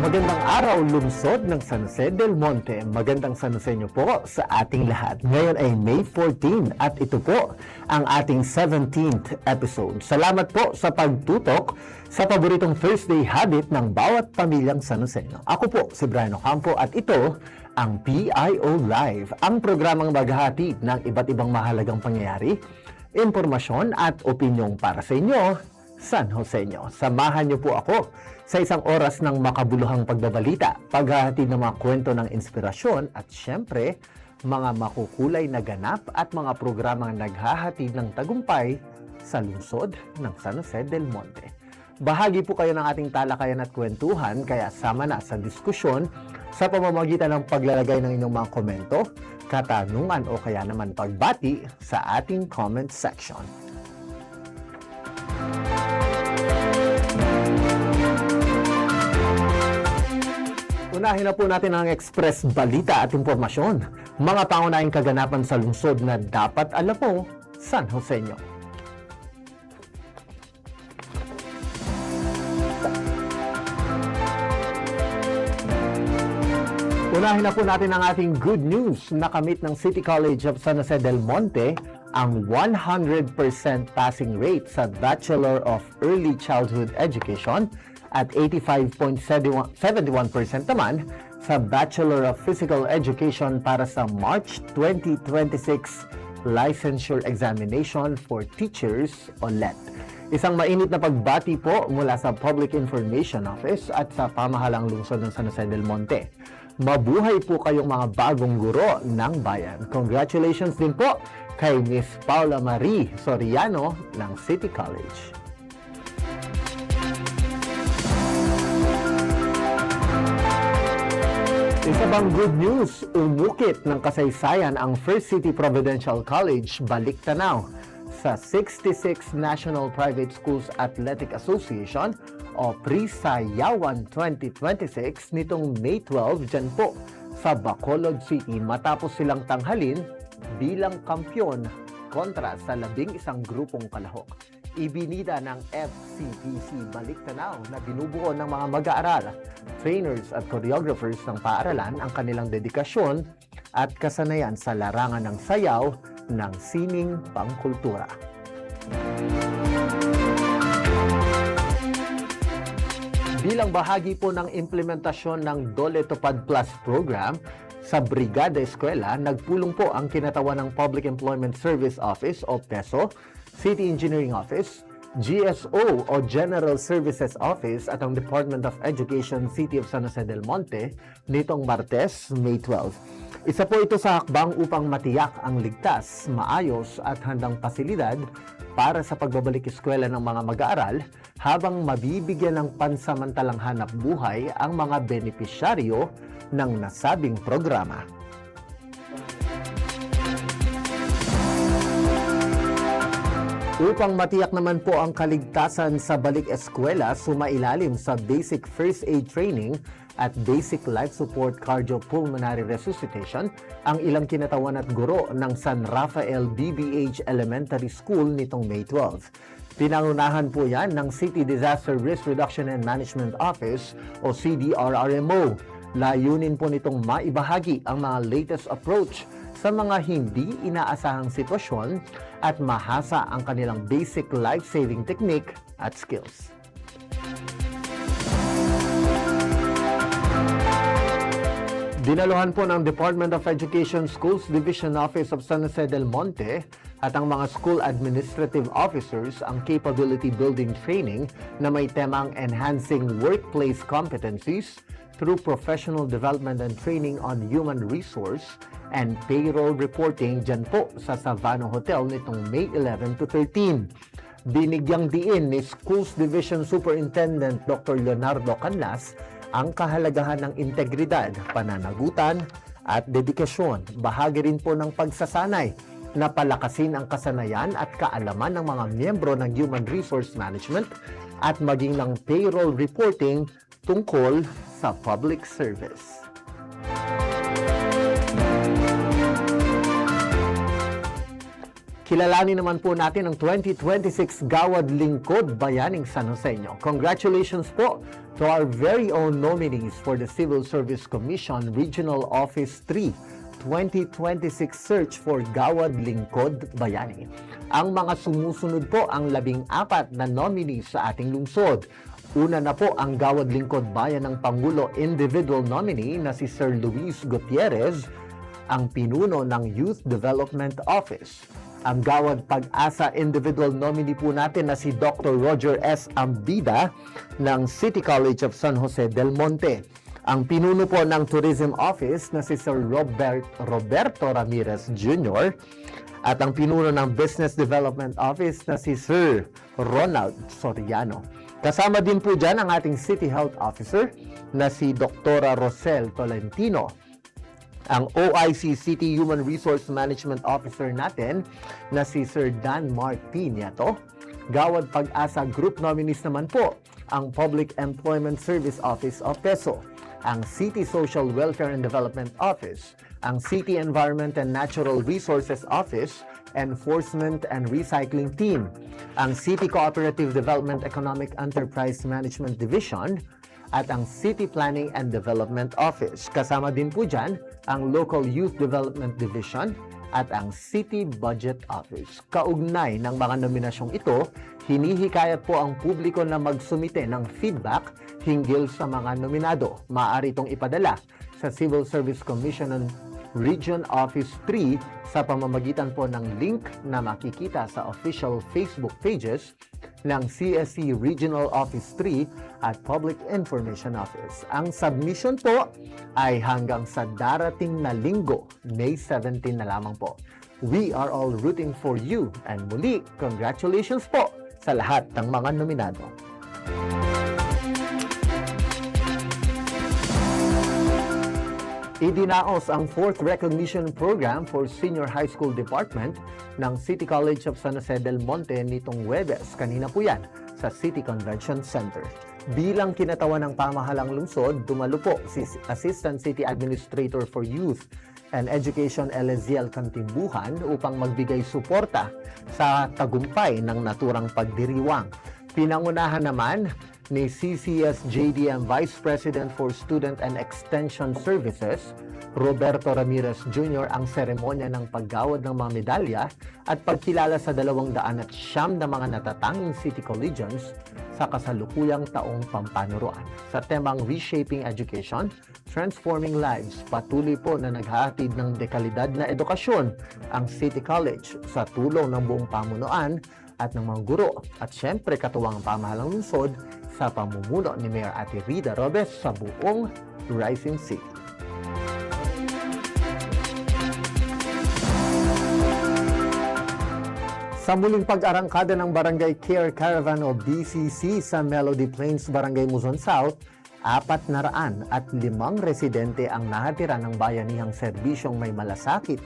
Magandang araw, lungsod ng San Jose del Monte. Magandang San Jose niyo po sa ating lahat. Ngayon ay May 14 at ito po ang ating 17th episode. Salamat po sa pagtutok sa paboritong Thursday habit ng bawat pamilyang San Joseño. Ako po si Brian Ocampo at ito ang PIO Live, ang programang maghahatid ng iba't ibang mahalagang pangyayari, impormasyon at opinyong para sa inyo, San Joseño. Samahan niyo po ako sa isang oras ng makabuluhang pagbabalita, paghahatid ng mga kwento ng inspirasyon at syempre, mga makukulay na ganap at mga programang naghahatid ng tagumpay sa lungsod ng San Jose del Monte. Bahagi po kayo ng ating talakayan at kwentuhan, kaya sama na sa diskusyon sa pamamagitan ng paglalagay ng inyong mga komento, katanungan o kaya naman pagbati sa ating comment section. Unahin na po natin ang express balita at impormasyon. Mga pangunahing kaganapan sa lungsod na dapat alam mo, San Joseño. Unahin na po natin ang ating good news. Nakamit ng City College of San Jose del Monte ang 100% passing rate sa Bachelor of Early Childhood Education at 85.71% naman sa Bachelor of Physical Education para sa March 2026 Licensure Examination for Teachers o LET. Isang mainit na pagbati po mula sa Public Information Office at sa pamahalang lungsod ng San Jose del Monte. Mabuhay po kayong mga bagong guro ng bayan. Congratulations din po kay Miss Paula Marie Soriano ng City College. Isa pang good news, umukit ng kasaysayan ang First City Provincial College, Balik-Tanaw, sa 66 National Private Schools Athletic Association o PRISAYAWAN 2026 nitong May 12 dyan po sa Bacolod City matapos silang tanghalin bilang kampyon kontra sa 11 grupong kalahok. Ibinida ng FCPC Balik-Tanaw na binubuo ng mga mag-aaral, trainers at choreographers ng paaralan ang kanilang dedikasyon at kasanayan sa larangan ng sayaw ng sining pangkultura. Bilang bahagi po ng implementasyon ng Dole Tupad Plus program, sa Brigada Eskwela, nagpulong po ang kinatawan ng Public Employment Service Office o PESO, City Engineering Office, GSO o General Services Office at ang Department of Education City of San Jose del Monte nitong Martes, May 12. Isa po ito sa hakbang upang matiyak ang ligtas, maayos at handang pasilidad para sa pagbabalik eskwela ng mga mag-aaral habang mabibigyan ng pansamantalang hanap buhay ang mga benepisyaryo ng nasabing programa. Upang matiyak naman po ang kaligtasan sa balik eskwela, sumailalim sa basic first aid training at basic life support cardiopulmonary resuscitation ang ilang kinatawan at guro ng San Rafael BBH Elementary School nitong May 12. Pinangunahan po yan ng City Disaster Risk Reduction and Management Office o CDRRMO. Layunin po nitong maibahagi ang mga latest approach sa mga hindi inaasahang sitwasyon at mahasa ang kanilang basic life-saving technique at skills. Dinaluhan po ng Department of Education Schools Division Office of San Jose del Monte at ang mga school administrative officers ang capability building training na may temang Enhancing Workplace Competencies through Professional Development and Training on Human Resource and Payroll Reporting dyan po sa Savano Hotel nitong May 11 to 13. Binigyang diin ni Schools Division Superintendent Dr. Leonardo Canlas ang kahalagahan ng integridad, pananagutan at dedikasyon. Bahagi rin po ng pagsasanay na palakasin ang kasanayan at kaalaman ng mga miyembro ng Human Resource Management at maging ng payroll reporting tungkol sa public service. Kilalanin naman po natin ang 2026 Gawad Lingkod Bayaning San Joseño. Congratulations po to our very own nominees for the Civil Service Commission Regional Office 3 2026 Search for Gawad Lingkod Bayani. Ang mga sumusunod po ang 14 na nominees sa ating lungsod. Una na po ang Gawad Lingkod Bayan ng Pangulo individual nominee na si Sir Luis Gutierrez, ang pinuno ng Youth Development Office. Ang Gawad Pag-asa individual nominee po natin na si Dr. Roger S. Ambida ng City College of San Jose del Monte. Ang pinuno po ng Tourism Office na si Sir Roberto Ramirez Jr. at ang pinuno ng Business Development Office na si Sir Ronald Soriano. Kasama din po dyan ang ating City Health Officer na si Dr. Rosel Tolentino. Ang OIC City Human Resource Management Officer natin na si Sir Dan Martiniato. Gawad Pag-asa Group nominees naman po ang Public Employment Service Office of PESO, ang City Social Welfare and Development Office, ang City Environment and Natural Resources Office, Enforcement and Recycling Team, ang City Cooperative Development Economic Enterprise Management Division, at ang City Planning and Development Office. Kasama din po dyan ang Local Youth Development Division at ang City Budget Office. Kaugnay ng mga nominasyong ito, hinihikayat po ang publiko na magsumite ng feedback hinggil sa mga nominado. Maaari itong ipadala sa Civil Service Commission Region Office 3 sa pamamagitan po ng link na makikita sa official Facebook pages ng CSC Regional Office 3 at Public Information Office. Ang submission po ay hanggang sa darating na linggo, May 17 na lamang po. We are all rooting for you and muli, congratulations po sa lahat ng mga nominado. Idinaos ang 4th Recognition Program for Senior High School Department ng City College of San Jose del Monte nitong Huwebes. Kanina po yan sa City Convention Center. Bilang kinatawan ng pamahalang lungsod, dumalo po si Assistant City Administrator for Youth and Education Eleziel Cantimbuhan upang magbigay suporta sa tagumpay ng naturang pagdiriwang. Pinangunahan naman ni CCS JDM Vice President for Student and Extension Services, Roberto Ramirez Jr. ang seremonya ng paggawad ng mga medalya at pagkilala sa 209 na mga natatanging City Collegians sa kasalukuyang taong pampanuruan. Sa temang Reshaping Education, Transforming Lives, patuloy po na naghahatid ng dekalidad na edukasyon ang City College sa tulong ng buong pamunuan at ng mga guro at syempre katuwang pamahalang lungsod sa pamumuno ni Mayor Ate Rida Robes sa buong Rising City. Sa muling pag-arangkada ng Barangay Care Caravan o BCC sa Melody Plains, Barangay Muzon South, 405 residente ang nahatira ng bayanihang serbisyong may malasakit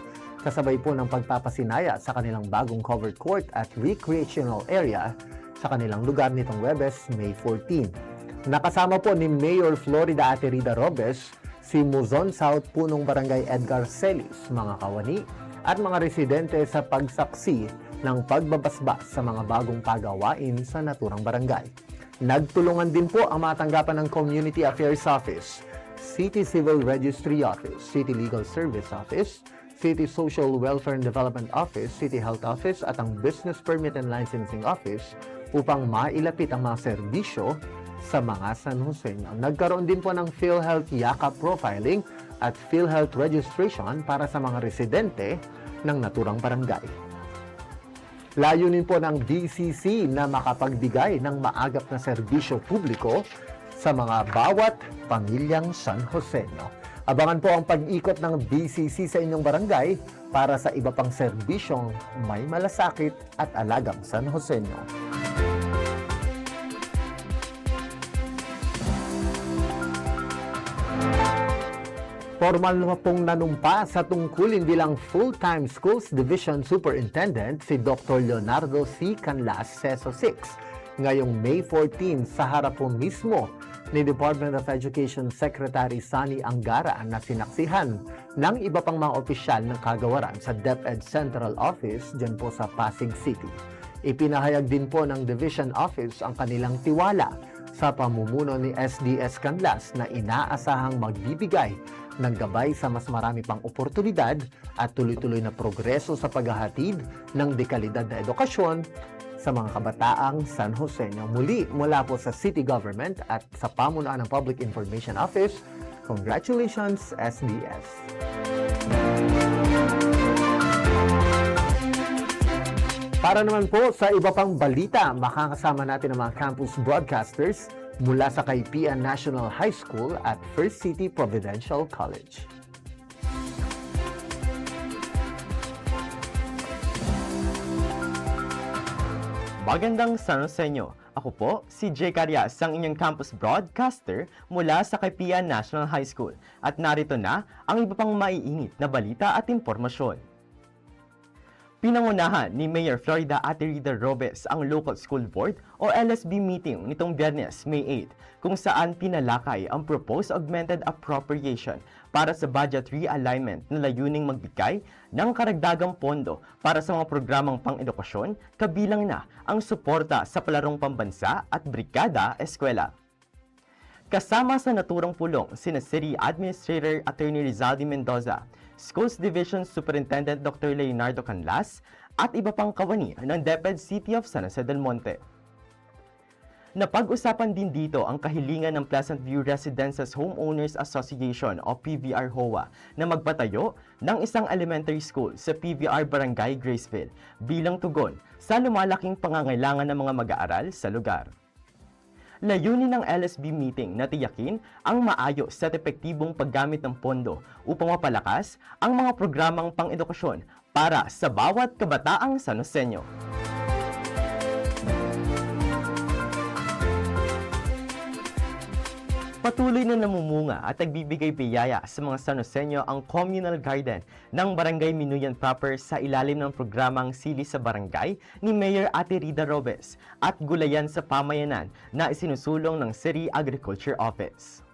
kasabay po ng pagpapasinaya sa kanilang bagong covered court at recreational area sa kanilang lugar nitong Huwebes, May 14. Nakasama po ni Mayor Florida Ate Rida Robes, si Muzon South Punong Barangay Edgar Celis, mga kawani at mga residente sa pagsaksi ng pagbabasbas sa mga bagong pagawain sa naturang barangay. Nagtulungan din po ang matanggapan ng Community Affairs Office, City Civil Registry Office, City Legal Service Office, City Social Welfare and Development Office, City Health Office at ang Business Permit and Licensing Office upang mailapit ang mga serbisyo sa mga San Joseño. Nagkaroon din po ng PhilHealth Yakap Profiling at PhilHealth Registration para sa mga residente ng naturang barangay. Layunin po ng DCC na makapagbigay ng maagap na serbisyo publiko sa mga bawat pamilyang San Joseño. Abangan po ang pag-ikot ng DCC sa inyong barangay para sa iba pang serbisyong may malasakit at alagang San Joseño. Formal na pong nanumpa sa tungkulin bilang Full-Time Schools Division Superintendent si Dr. Leonardo C. Canlas, CESO 6, ngayong May 14 sa harap po mismo ni Department of Education Secretary Sani Angara na sinaksihan ng iba pang mga opisyal ng kagawaran sa DepEd Central Office dyan po sa Pasig City. Ipinahayag din po ng Division Office ang kanilang tiwala sa pamumuno ni SDS Canlas na inaasahang magbibigay ng gabay sa mas marami pang oportunidad at tuloy-tuloy na progreso sa paghahatid ng dekalidad na edukasyon sa mga kabataang San Joseño. Muli, mula po sa City Government at sa pamunuan ng Public Information Office, congratulations SDS! Para naman po sa iba pang balita, makakasama natin ang mga campus broadcasters mula sa Kaipian National High School at First City Provincial College. Magandang San Joseño. Ako po si Jay Carias, ang inyong campus broadcaster mula sa Kaipian National High School. At narito na ang iba pang maiinit na balita at impormasyon. Pinangunahan ni Mayor Florida Ate Rita Robes ang Local School Board o LSB meeting nitong Biyernes, May 8, kung saan pinalakay ang proposed augmented appropriation para sa budget realignment na layuning magbigay ng karagdagang pondo para sa mga programang pang-edukasyon, kabilang na ang suporta sa palarong pambansa at brigada eskwela. Kasama sa naturang pulong sina City Administrator Attorney Rizaldi Mendoza, Schools Division Superintendent Dr. Leonardo Canlas at iba pang kawani ng DepEd City of San Jose del Monte. Napag-usapan din dito ang kahilingan ng Pleasant View Residences Homeowners Association o PVR-HOA na magpatayo ng isang elementary school sa PVR Barangay Graceville bilang tugon sa lumalaking pangangailangan ng mga mag-aaral sa lugar. Layunin ng LSB meeting na tiyakin ang maayos at epektibong paggamit ng pondo upang mapalakas ang mga programang pang-edukasyon para sa bawat kabataang San Joseño. Patuloy na namumunga at nagbibigay biyaya sa mga San Joseño ang communal garden ng Barangay Minuyan proper sa ilalim ng programang Sili sa Barangay ni Mayor Ate Rita Robes at gulayan sa pamayanan na isinusulong ng City Agriculture Office.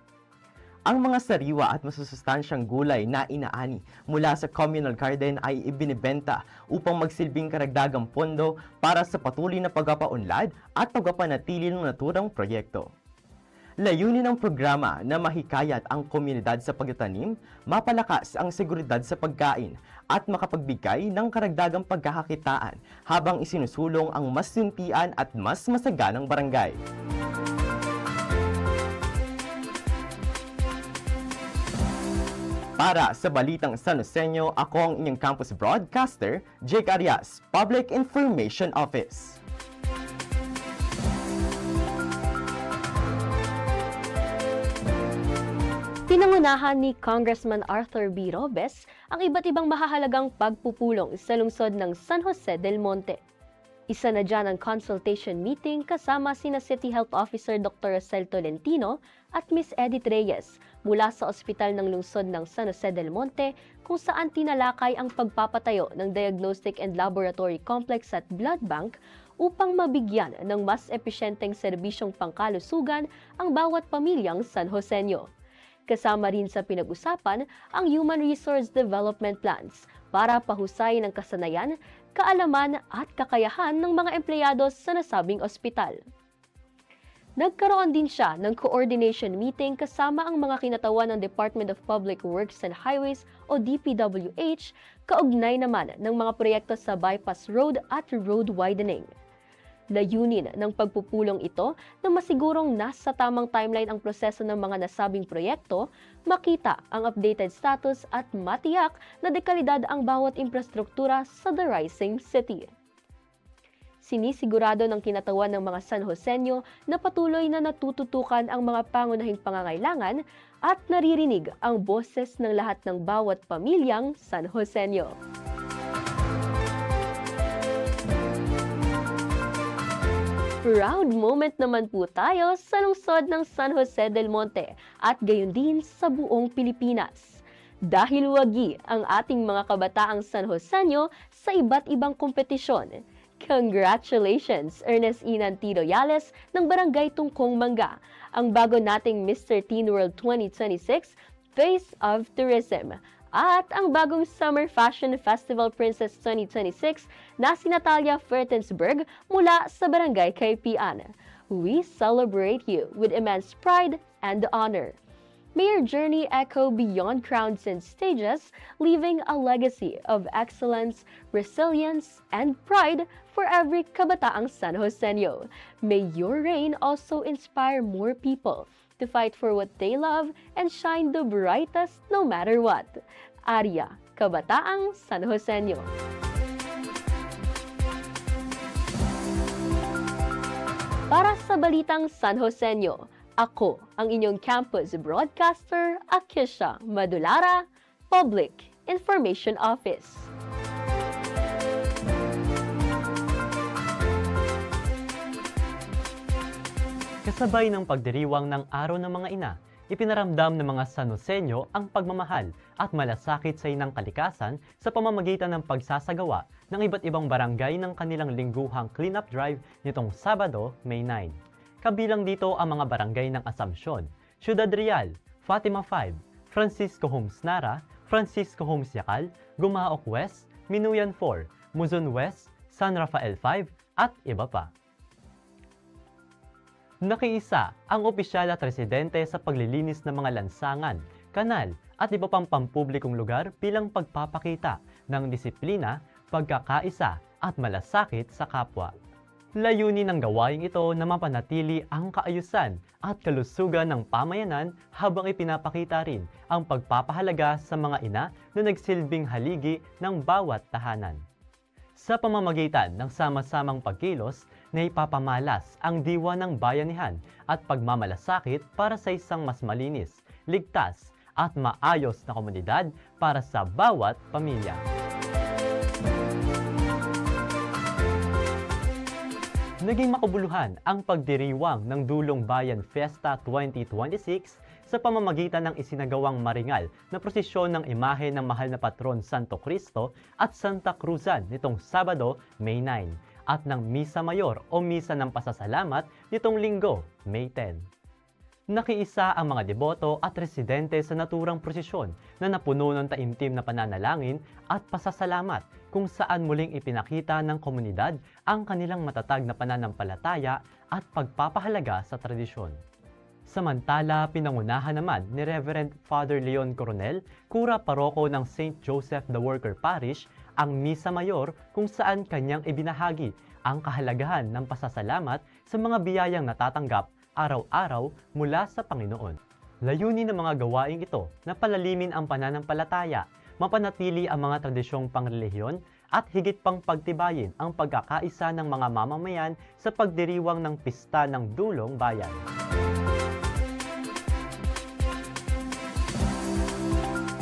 Ang mga sariwa at masusustansyang gulay na inaani mula sa communal garden ay ibinibenta upang magsilbing karagdagang pondo para sa patuloy na pagpapaunlad at pagpapanatili ng naturang proyekto. Layunin ng programa na mahikayat ang komunidad sa pagtatanim, mapalakas ang seguridad sa pagkain, at makapagbigay ng karagdagang pagkakakitaan habang isinusulong ang mas yuntian at mas masaganang barangay. Para sa Balitang San Joseño, ako ang inyong campus broadcaster, Jake Arias, Public Information Office. Pinangunahan ni Congressman Arthur B. Robes ang iba't ibang mahahalagang pagpupulong sa lungsod ng San Jose del Monte. Isa na dyan ang consultation meeting kasama sina City Health Officer Dr. Rosel Tolentino at Ms. Edith Reyes mula sa ospital ng lungsod ng San Jose del Monte kung saan tinalakay ang pagpapatayo ng Diagnostic and Laboratory Complex at Blood Bank upang mabigyan ng mas episyenteng serbisyong pangkalusugan ang bawat pamilyang San Joseño. Kasama rin sa pinag-usapan ang Human Resource Development Plans para pahusayin ang kasanayan, kaalaman at kakayahan ng mga empleyado sa nasabing ospital. Nagkaroon din siya ng coordination meeting kasama ang mga kinatawan ng Department of Public Works and Highways o DPWH, kaugnay naman ng mga proyekto sa bypass road at road widening. Layunin ng pagpupulong ito na masigurong nasa tamang timeline ang proseso ng mga nasabing proyekto, makita ang updated status at matiyak na dekalidad ang bawat infrastruktura sa The Rising City. Sinisigurado ng kinatawan ng mga San Joseño na patuloy na natututukan ang mga pangunahing pangangailangan at naririnig ang boses ng lahat ng bawat pamilyang San Joseño. Proud moment naman po tayo sa lungsod ng San Jose del Monte at gayon din sa buong Pilipinas. Dahil wagi ang ating mga kabataang San Joseño sa iba't ibang kompetisyon, Congratulations, Ernest Inan Tito Yales ng Barangay Tungkong Mangga, ang bago nating Mr. Teen World 2026 Face of Tourism, at ang bagong Summer Fashion Festival Princess 2026 na si Natalia Fertensberg mula sa Barangay Kaipian. We celebrate you with immense pride and honor. May your journey echo beyond crowds and stages, leaving a legacy of excellence, resilience, and pride for every kabataang San Joseño. May your reign also inspire more people to fight for what they love and shine the brightest no matter what. Arya, Kabataang San Joseño. Para sa Balitang San Joseño, ako ang inyong campus broadcaster, Akisha Madulara, Public Information Office. Kasabay ng pagdiriwang ng Araw ng Mga Ina, ipinaramdam ng mga San Joseño ang pagmamahal at malasakit sa inang kalikasan sa pamamagitan ng pagsasagawa ng iba't ibang barangay ng kanilang lingguhang cleanup drive nitong Sabado, May 9. Kabilang dito ang mga barangay ng Assumpcion, Ciudad Real, Fatima 5, Francisco Homes Nara, Francisco Homes Yacal, Gumaok West, Minuyan 4, Muzon West, San Rafael 5, at iba pa. Nakiisa ang opisyal at residente sa paglilinis ng mga lansangan, kanal at iba pang pampublikong lugar bilang pagpapakita ng disiplina, pagkakaisa at malasakit sa kapwa. Layunin ng gawaing ito na mapanatili ang kaayusan at kalusugan ng pamayanan habang ipinapakita rin ang pagpapahalaga sa mga ina na nagsilbing haligi ng bawat tahanan. Sa pamamagitan ng sama-samang pagkilos na ipapamalas ang diwa ng bayanihan at pagmamalasakit para sa isang mas malinis, ligtas at maayos na komunidad para sa bawat pamilya. Naging makabuluhan ang pagdiriwang ng Dulong Bayan Fiesta 2026 sa pamamagitan ng isinagawang maringal na prosesyon ng imahe ng mahal na patron Santo Cristo at Santa Cruzan nitong Sabado, May 9, at ng Misa Mayor o Misa ng Pasasalamat nitong Linggo, May 10. Nakiisa ang mga deboto at residente sa naturang prosesyon na napuno ng taimtim na pananalangin at pasasalamat kung saan muling ipinakita ng komunidad ang kanilang matatag na pananampalataya at pagpapahalaga sa tradisyon. Samantala, pinangunahan naman ni Reverend Father Leon Coronel, Kura Paroko ng St. Joseph the Worker Parish, ang Misa Mayor kung saan kanyang ibinahagi ang kahalagahan ng pasasalamat sa mga biyayang natatanggap araw-araw mula sa Panginoon. Layunin ng mga gawaing ito na palalimin ang pananampalataya, mapanatili ang mga tradisyong pangrelihiyon at higit pang pagtibayin ang pagkakaisa ng mga mamamayan sa pagdiriwang ng Pista ng Dulong Bayan.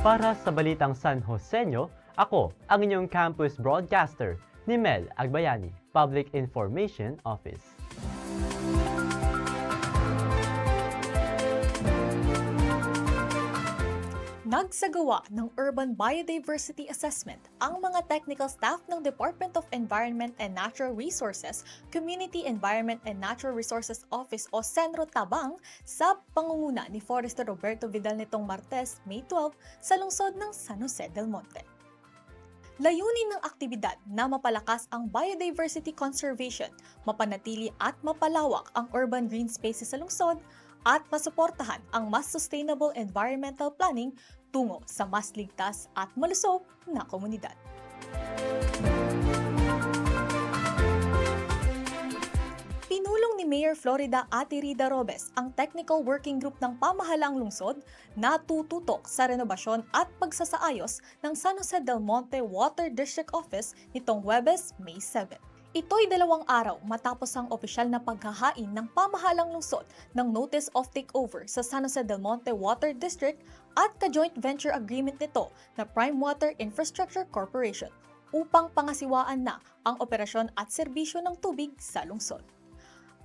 Para sa Balitang San Joseño, ako ang inyong campus broadcaster, ni Mel Agbayani, Public Information Office. Nagsagawa ng Urban Biodiversity Assessment ang mga technical staff ng Department of Environment and Natural Resources, Community Environment and Natural Resources Office o Senro Tabang sa pangunguna ni Forester Roberto Vidal nitong Martes, May 12 sa lungsod ng San Jose del Monte. Layunin ng aktibidad na mapalakas ang biodiversity conservation, mapanatili at mapalawak ang urban green spaces sa lungsod, at masuportahan ang mas sustainable environmental planning tungo sa mas ligtas at malusog na komunidad. Pinulong ni Mayor Florida Ate Rida Robes ang Technical Working Group ng Pamahalaang Lungsod na tututok sa renobasyon at pagsasaayos ng San Jose del Monte Water District Office nitong Huwebes, May 7. Ito'y 2 araw matapos ang opisyal na paghahain ng pamahalang lungsod ng Notice of Takeover sa San Jose del Monte Water District at ka-joint venture agreement nito na Prime Water Infrastructure Corporation upang pangasiwaan na ang operasyon at serbisyo ng tubig sa lungsod.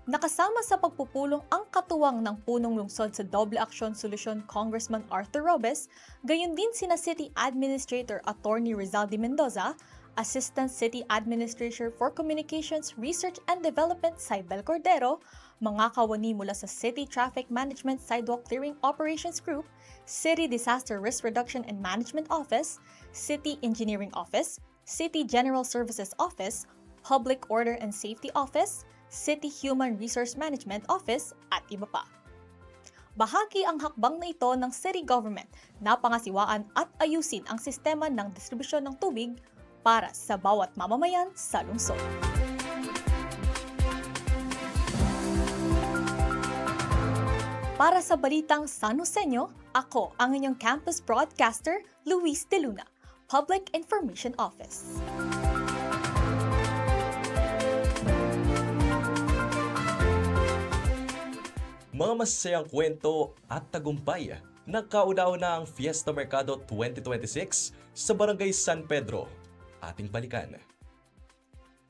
Nakasama sa pagpupulong ang katuwang ng punong lungsod sa Doble Aksyon Solusyon Congressman Arthur Robes, gayon din sina City Administrator Attorney Rizaldi Mendoza Assistant City Administrator for Communications, Research and Development Saibel Cordero, mga kawani mula sa City Traffic Management Sidewalk Clearing Operations Group, City Disaster Risk Reduction and Management Office, City Engineering Office, City General Services Office, Public Order and Safety Office, City Human Resource Management Office, at iba pa. Bahagi ang hakbang na ito ng city government na pangasiwaan at ayusin ang sistema ng distribusyon ng tubig para sa bawat mamamayan sa lungsod. Para sa Balitang San Joseño, ako ang inyong campus broadcaster, Luis De Luna, Public Information Office. Mga masasayang kwento at tagumpay, nagkauna-una ang Fiesta Mercado 2026 sa Barangay San Pedro. Ating balikan.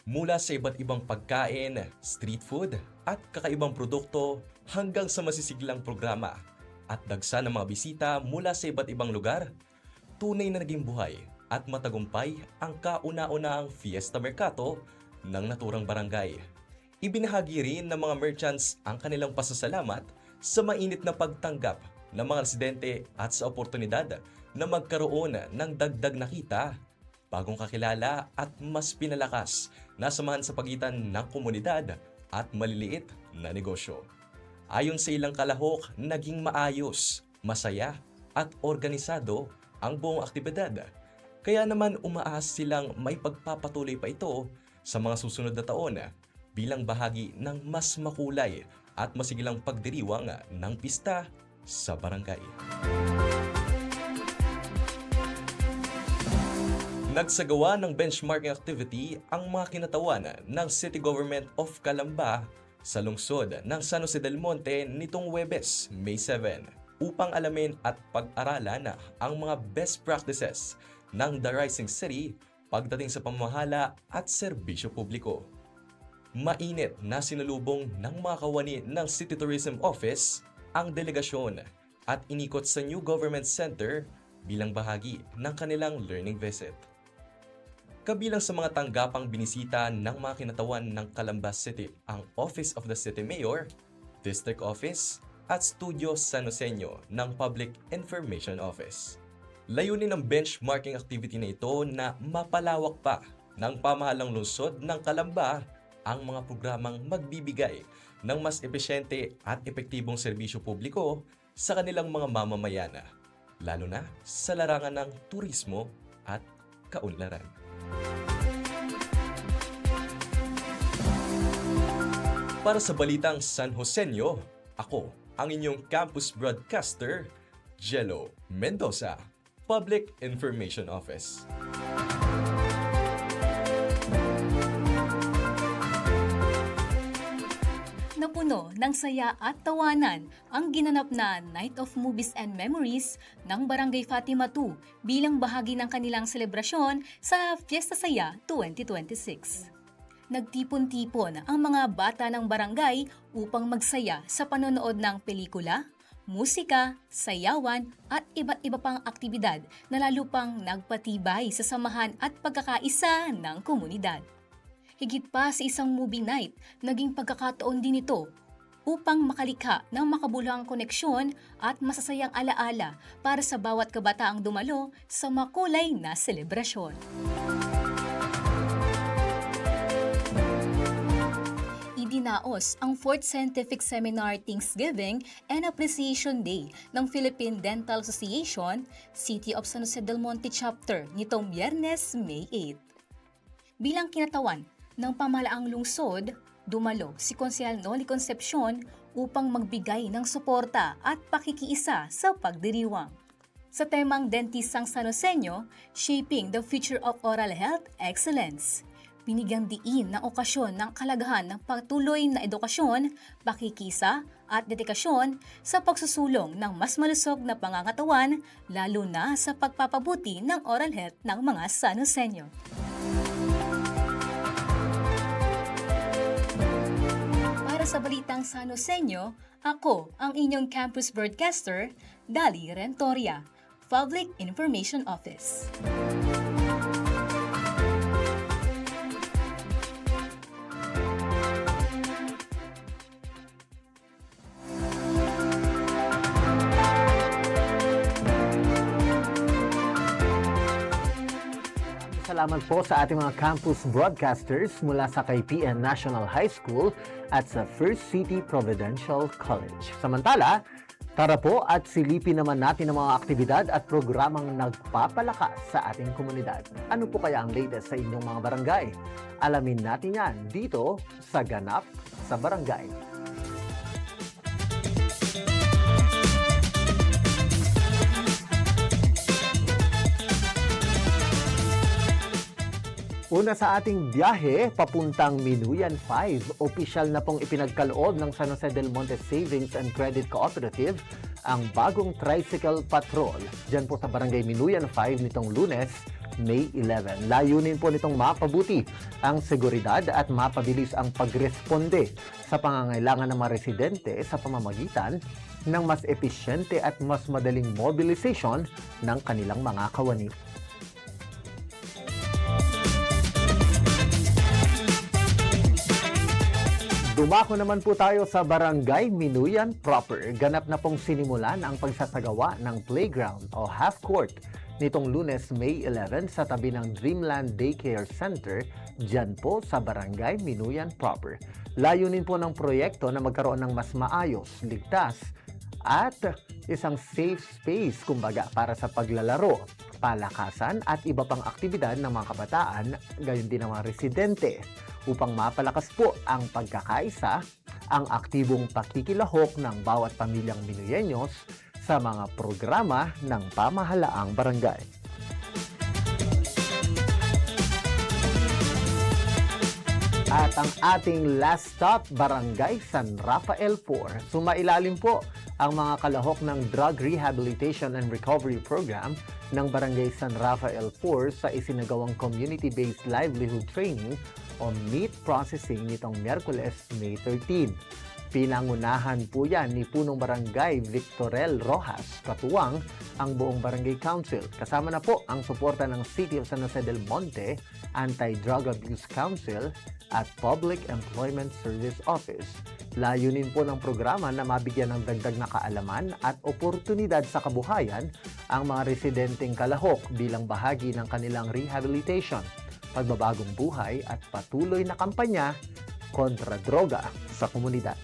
Mula sa iba't ibang pagkain, street food at kakaibang produkto hanggang sa masisiglang programa at dagsa ng mga bisita mula sa iba't ibang lugar, tunay na naging buhay at matagumpay ang kauna-unahang Fiesta Mercado ng naturang barangay. Ibinahagi rin ng mga merchants ang kanilang pasasalamat sa mainit na pagtanggap ng mga residente at sa oportunidad na magkaroon ng dagdag na kita, bagong kakilala at mas pinalakas na samahan sa pagitan ng komunidad at maliliit na negosyo. Ayon sa ilang kalahok, naging maayos, masaya at organisado ang buong aktibidad. Kaya naman umaas silang may pagpapatuloy pa ito sa mga susunod na taon bilang bahagi ng mas makulay at masigilang pagdiriwang ng pista sa barangay. Nagsagawa ng benchmarking activity ang mga kinatawan ng City Government of Calamba sa lungsod ng San Jose del Monte nitong Huwebes, May 7, upang alamin at pag-aralan ang mga best practices ng The Rising City pagdating sa pamamahala at serbisyo publiko. Mainit na sinalubong ng mga kawani ng City Tourism Office ang delegasyon at inikot sa New Government Center bilang bahagi ng kanilang learning visit. Kabilang sa mga tanggapang binisita ng mga kinatawan ng Calamba City ang Office of the City Mayor, District Office at Studio San Joseño ng Public Information Office. Layunin ng benchmarking activity na ito na mapalawak pa ng pamahalang lungsod ng Calamba ang mga programang magbibigay ng mas epesyente at epektibong serbisyo publiko sa kanilang mga mamamayan, lalo na sa larangan ng turismo at kaunlaran. Para sa Balitang San Joseño, ako ang inyong campus broadcaster, Jello Mendoza, Public Information Office. Napuno ng saya at tawanan ang ginanap na Night of Movies and Memories ng Barangay Fatima 2 bilang bahagi ng kanilang selebrasyon sa Fiesta Saya 2026. Nagtipon-tipon ang mga bata ng barangay upang magsaya sa panonood ng pelikula, musika, sayawan at iba't iba pang aktibidad na lalo pang nagpatibay sa samahan at pagkakaisa ng komunidad. Higit pa sa isang movie night, naging pagkakataon din ito upang makalikha ng makabuluhang koneksyon at masasayang alaala para sa bawat kabataang dumalo sa makulay na selebrasyon. Idinaos ang 4th Scientific Seminar Thanksgiving and Appreciation Day ng Philippine Dental Association, City of San Jose del Monte Chapter nitong Biyernes, May 8. Bilang kinatawan ng pamahalaang lungsod, dumalo si Konsehal Noli Concepcion upang magbigay ng suporta at pakikiisa sa pagdiriwang. Sa temang Dentisang San Joseño, Shaping the Future of Oral Health Excellence, binigyang diin ng okasyon ng kalagahan ng patuloy na edukasyon, pakikisa at dedikasyon sa pagsusulong ng mas malusog na pangangatawan, lalo na sa pagpapabuti ng oral health ng mga San Joseño. Para sa Balitang San Joseño, ako ang inyong campus broadcaster, Dali Rentoria, Public Information Office. salamat po sa ating mga campus broadcasters mula sa KPN National High School at sa First City Providential College. Samantala, tara po at silipin naman natin ang mga aktibidad at programang nagpapalakas sa ating komunidad. Ano po kaya ang latest sa inyong mga barangay? Alamin natin yan dito sa Ganap sa Barangay. Una sa ating biyahe, papuntang Minuyan 5, opisyal na pong ipinagkaloob ng San Jose del Monte Savings and Credit Cooperative ang bagong tricycle patrol. Diyan po sa Barangay Minuyan 5 nitong Lunes, May 11. Layunin po nitong mapabuti ang seguridad at mapabilis ang pagresponde sa pangangailangan ng mga residente sa pamamagitan ng mas episyente at mas madaling mobilization ng kanilang mga kawani. Dumako naman po tayo sa Barangay Minuyan proper. Ganap na pong sinimulan ang pagsasagawa ng playground o half-court nitong Lunes, May 11 sa tabi ng Dreamland Daycare Center dyan po sa Barangay Minuyan proper. Layunin po ng proyekto na magkaroon ng mas maayos, ligtas at isang safe space kumbaga para sa paglalaro, palakasan at iba pang aktibidad ng mga kabataan, gayon din ng mga residente upang mapalakas po ang pagkakaisa, ang aktibong pakikilahok ng bawat pamilyang Minuyenyos sa mga programa ng pamahalaang barangay. At ang ating last stop, Barangay San Rafael 4. Sumailalim po ang mga kalahok ng Drug Rehabilitation and Recovery Program ng Barangay San Rafael 4 sa isinagawang Community-Based Livelihood Training o meat processing nitong Miyerkules, May 13. Pinangunahan po yan ni Punong Barangay Victorel Rojas, katuwang ang buong Barangay Council. Kasama na po ang suporta ng City of San Jose del Monte, Anti-Drug Abuse Council at Public Employment Service Office. Layunin po ng programa na mabigyan ng dagdag na kaalaman at oportunidad sa kabuhayan ang mga residenteng kalahok bilang bahagi ng kanilang rehabilitation, pagbabagong buhay at patuloy na kampanya kontra droga sa komunidad.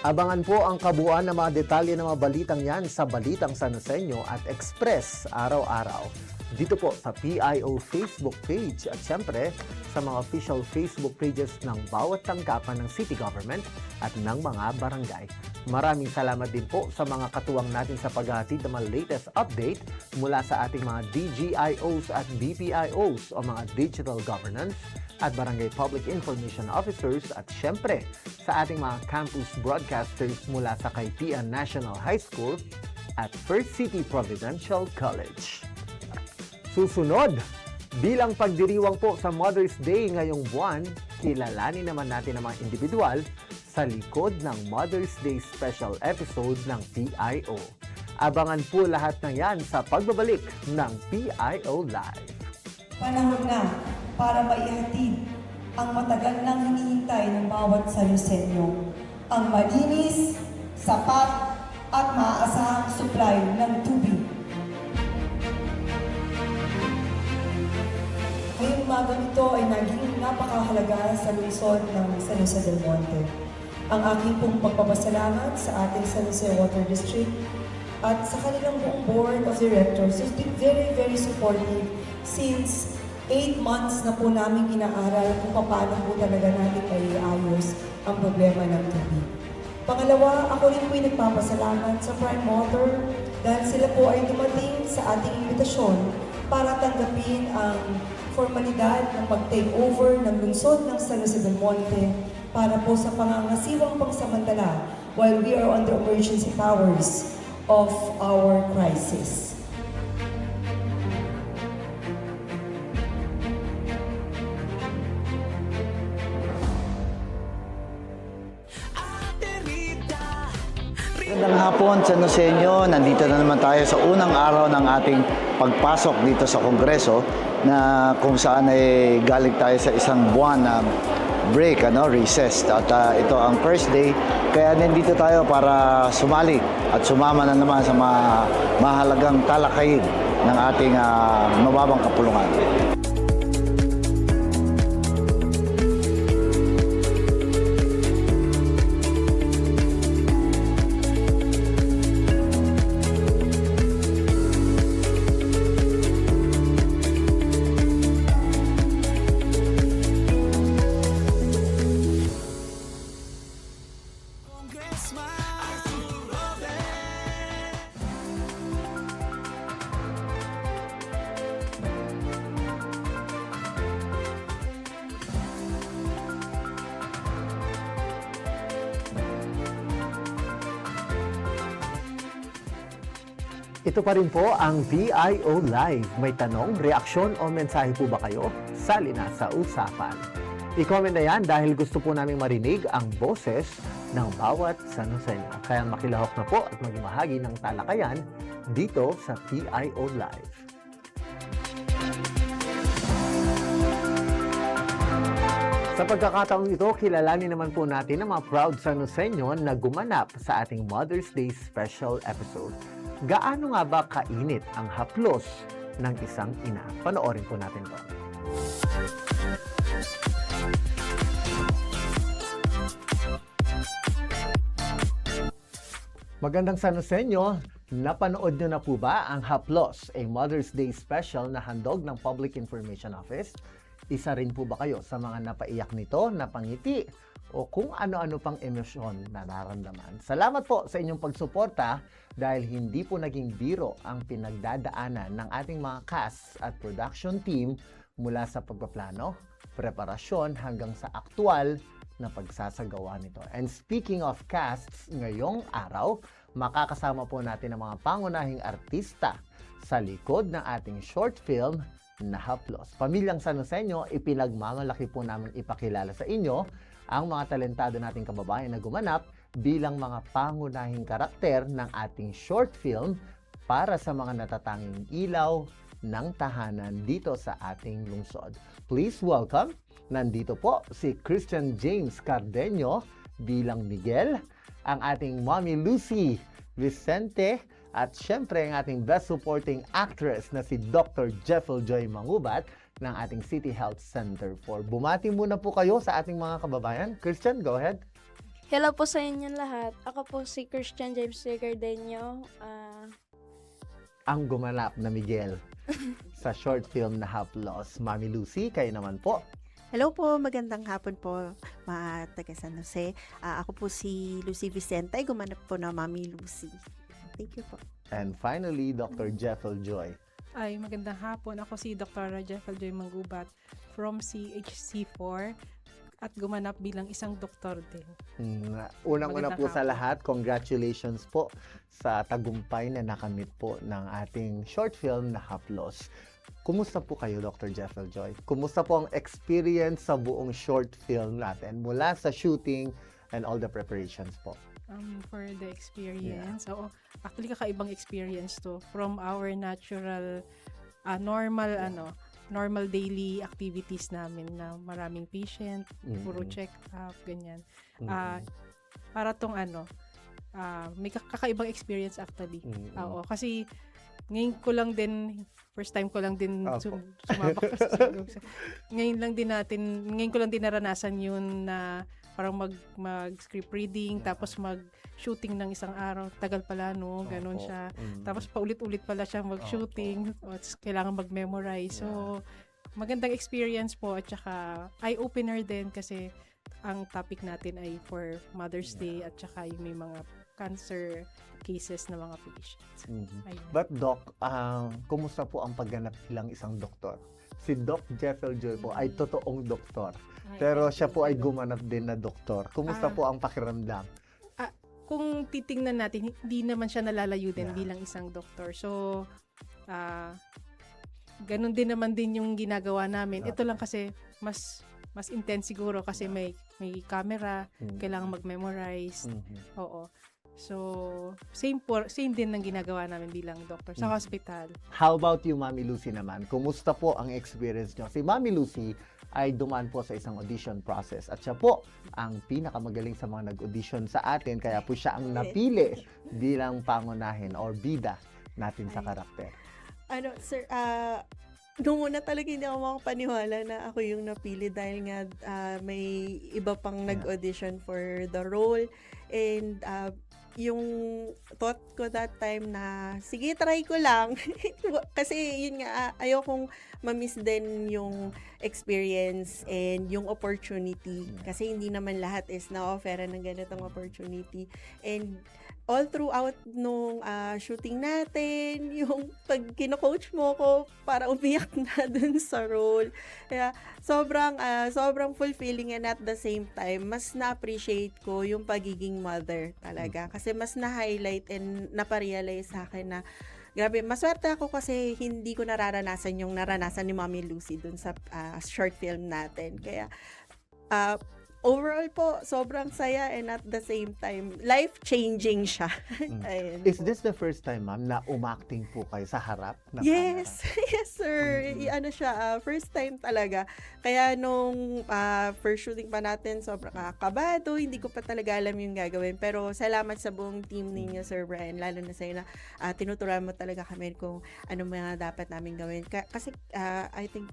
Abangan po ang kabuuan ng mga detalye ng mga balitang yan sa Balitang San Joseño at Express araw-araw. Dito po sa PIO Facebook page at syempre sa mga official Facebook pages ng bawat tanggapan ng city government at ng mga barangay. Maraming salamat din po sa mga katuwang natin sa paghahatid ng mga latest update mula sa ating mga DGIOs at BPIOs o mga Digital Governance at Barangay Public Information Officers at syempre sa ating mga campus broadcasters mula sa KPN National High School at First City Providential College. Susunod, bilang pagdiriwang po sa Mother's Day ngayong buwan, kilalanin naman natin ang mga individual sa likod ng Mother's Day special episode ng PIO. Abangan po lahat ng yan sa pagbabalik ng PIO Live. Panahon na para maihatid ang matagal nang hinihintay ng bawat Saluseño, ang malinis, sapat at maaasahang supply ng tubig. Ngayong umagang ito ay naging napakahalaga sa lungsod ng San Jose del Monte. Ang aking pong pagpapasalamat sa ating San Jose Water District at sa kanilang buong board of directors has been very, very supportive since 8 months na po namin inaaral kung paano po talaga natin maiayos ang problema ng tubig. Pangalawa, ako rin po'y nagpapasalamat sa Prime Water dahil sila po ay dumating sa ating imbitasyon para tanggapin ang formalidad ng pag-take over ng lungsod ng San Jose del Monte para po sa pangangasiwang pangsamantala while we are on the emergency powers of our crisis. Magandang hapon, San Joseño. Nandito na naman tayo sa unang araw ng ating pagpasok dito sa Kongreso na kung saan ay galing tayo sa isang buwan na break, recess. At ito ang first day, kaya nandito tayo para sumali at sumama na naman sa mga mahalagang talakayin ng ating mababang kapulungan. Ito pa rin po ang VIO Live. May tanong, reaksyon o mensahe po ba kayo? Sali na sa usapan. I-comment na yan dahil gusto po namin marinig ang boses ng bawat San Joseño. Kaya makilahok na po at maging bahagi ng talakayan dito sa VIO Live. Sa pagkakataong ito, kilalanin naman po natin ang mga proud San Joseño na gumanap sa ating Mother's Day special episode. Gaano nga ba kainit ang haplos ng isang ina? Panoorin po natin to. Magandang San Joseño, napanood nyo na po ba ang Haplos, a Mother's Day special na handog ng Public Information Office? Isa rin po ba kayo sa mga napaiyak nito, napangiti, o kung ano-ano pang emosyon na nararamdaman? Salamat po sa inyong pagsuporta dahil hindi po naging biro ang pinagdadaanan ng ating mga cast at production team mula sa pagpaplano, preparasyon hanggang sa aktual na pagsasagawa nito. And speaking of casts, ngayong araw, makakasama po natin ang mga pangunahing artista sa likod ng ating short film na Haplos. Pamilyang San Joseño, ipinagmamalaki po namin ipakilala sa inyo ang mga talentado nating kababayan na gumanap bilang mga pangunahing karakter ng ating short film para sa mga natatanging ilaw ng tahanan dito sa ating lungsod. Please welcome, nandito po si Christian James Cardeño bilang Miguel, ang ating Mommy Lucy Vicente, at syempre ang ating best supporting actress na si Dr. Jeffel Joy Mangubat ng ating City Health Center 4. Bumati muna po kayo sa ating mga kababayan. Christian, go ahead. Hello po sa inyong lahat. Ako po si Christian James Cardeño. Ang gumanap na Miguel sa short film na Haplos. Mami Lucy, kayo naman po. Hello po, magandang hapon po mga taga San Jose. Ako po si Lucy Vicente, gumanap po na Mami Lucy. Thank you po. And finally, Dr. Jeffel Joy. Ay, magandang hapon. Ako si Dr. Jeffel Joy Mangubat from CHC4 at gumanap bilang isang doktor din. Unang-una Magandang po sa hapon. lahat, congratulations po sa tagumpay na nakamit po ng ating short film na Haplos. Kumusta po kayo, Dr. Jeffel Joy? Kumusta po ang experience sa buong short film natin mula sa shooting and all the preparations po? For the experience. Oo. Actually, kakaibang experience to. From our natural, normal daily activities namin na maraming patient, puro check-up, ganyan. Para tong may kakaibang experience actually. Oo. Kasi ngayon ko lang din, first time ko lang din sumabak. Ngayon ko lang din naranasan yun na parang mag-script reading, tapos mag-shooting ng isang araw. Tagal pala, no? Ganon siya. Tapos paulit-ulit pala siya mag-shooting. Kailangan mag-memorize. So, magandang experience po at saka eye-opener din kasi ang topic natin ay for Mother's Day at saka yung may mga cancer cases na mga patients. Ayun. But Doc, kumusta po ang pagganap bilang isang doktor? Si Doc Jeffel Joy po ay totoong doktor. Pero siya po ay gumanap din na doktor. Kumusta po ang pakiramdam? Kung titingnan natin, hindi naman siya nalalayo din bilang isang doktor. So, ganun din naman din yung ginagawa namin. Ito lang kasi mas intense siguro kasi may camera, kailangan mag-memorize. Oo. So, same din ng ginagawa namin bilang doktor sa hospital. How about you, Mami Lucy naman? Kumusta po ang experience nyo? Si Mami Lucy ay dumaan po sa isang audition process. At siya po ang pinakamagaling sa mga nag-audition sa atin, kaya po siya ang napili bilang pangunahin or bida natin sa karakter. Sir, nung una talaga hindi ako makapaniwala na ako yung napili dahil nga may iba pang nag-audition for the role. And yung thought ko that time na, sige, try ko lang. Kasi yun nga, ayokong ma-miss din yung experience and yung opportunity. Kasi hindi naman lahat is na-offeran ng ganitong opportunity. And all throughout nung shooting natin, yung pag kino-coach mo ko para umiyak na dun sa role. Kaya sobrang fulfilling, and at the same time, mas na-appreciate ko yung pagiging mother talaga. Kasi mas na-highlight and naparealize sa akin na grabe, maswerte ako kasi hindi ko nararanasan yung naranasan ni Mami Lucy dun sa short film natin. Kaya overall po, sobrang saya, and at the same time, life-changing siya. Ayun Is po. this the first time, ma'am, na umacting po kayo sa harap ng Yes, camera? yes sir. Ano siya, first time talaga. Kaya nung first shooting pa natin, sobrang kabado, hindi ko pa talaga alam yung gagawin. Pero salamat sa buong team ninyo, Sir Brian, lalo na sa'yo na tinuturuan mo talaga kami kung ano mga dapat namin gawin. Kasi I think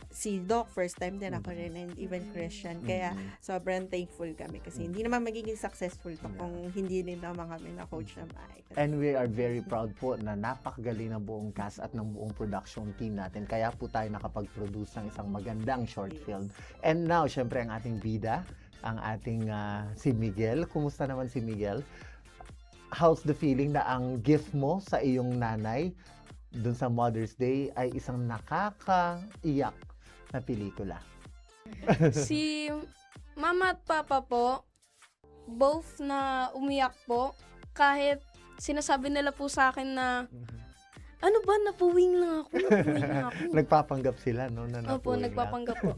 si Doc, first time din ako rin, and even Christian. Kaya sobrang thankful kami kasi hindi naman magiging successful to kung hindi din naman kami na-coach na maayos. And we are very proud po na napakagaling ng buong cast at ng buong production team natin. Kaya po tayo nakapag-produce ng isang magandang short film. And now, syempre ang ating bida, ang ating si Miguel. Kumusta naman si Miguel? How's the feeling na ang gift mo sa iyong nanay dun sa Mother's Day ay isang nakakaiyak na pelikula? Si Mama at Papa po, both na umiyak po. Kahit sinasabi nila po sa akin na, ano ba, napuwing lang ako. Nagpapanggap sila, no? Na Opo, napuwing nagpapanggap po.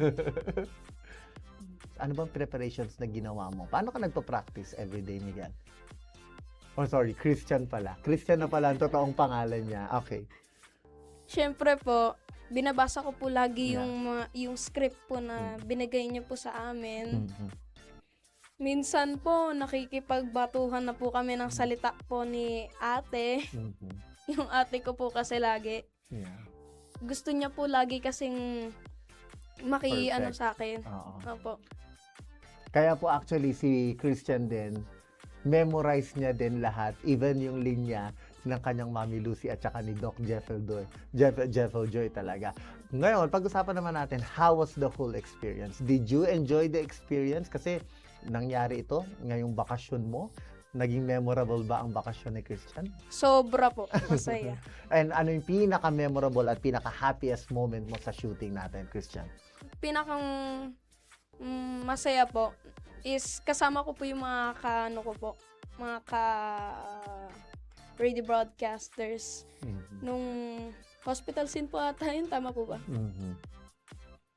Ano bang preparations na ginawa mo? Paano ka nagpa-practice everyday, Miguel? Oh, sorry, Christian pala. Christian na pala ang totoong pangalan niya. Okay. Siyempre po, binabasa ko po lagi yung script po na binigay niyo po sa amin. Minsan po, nakikipagbatuhan na po kami ng salita po ni ate. Yung ate ko po kasi lagi. Gusto niya po lagi kasing Perfect. sa akin. Oo. Opo. Kaya po actually si Christian din, memorize niya din lahat, even yung linya ng kanyang Mami Lucy at saka ni Doc Jeffel Joy talaga. Ngayon, pag-usapan naman natin, how was the whole experience? Did you enjoy the experience? Kasi nangyari ito ngayong bakasyon mo. Naging memorable ba ang bakasyon ni Christian? Sobra po. Masaya. And ano yung pinaka-memorable at pinaka-happiest moment mo sa shooting natin, Christian? Pinakang masaya po is kasama ko po yung mga radio broadcasters nung hospital scene po ata yun, tama po ba?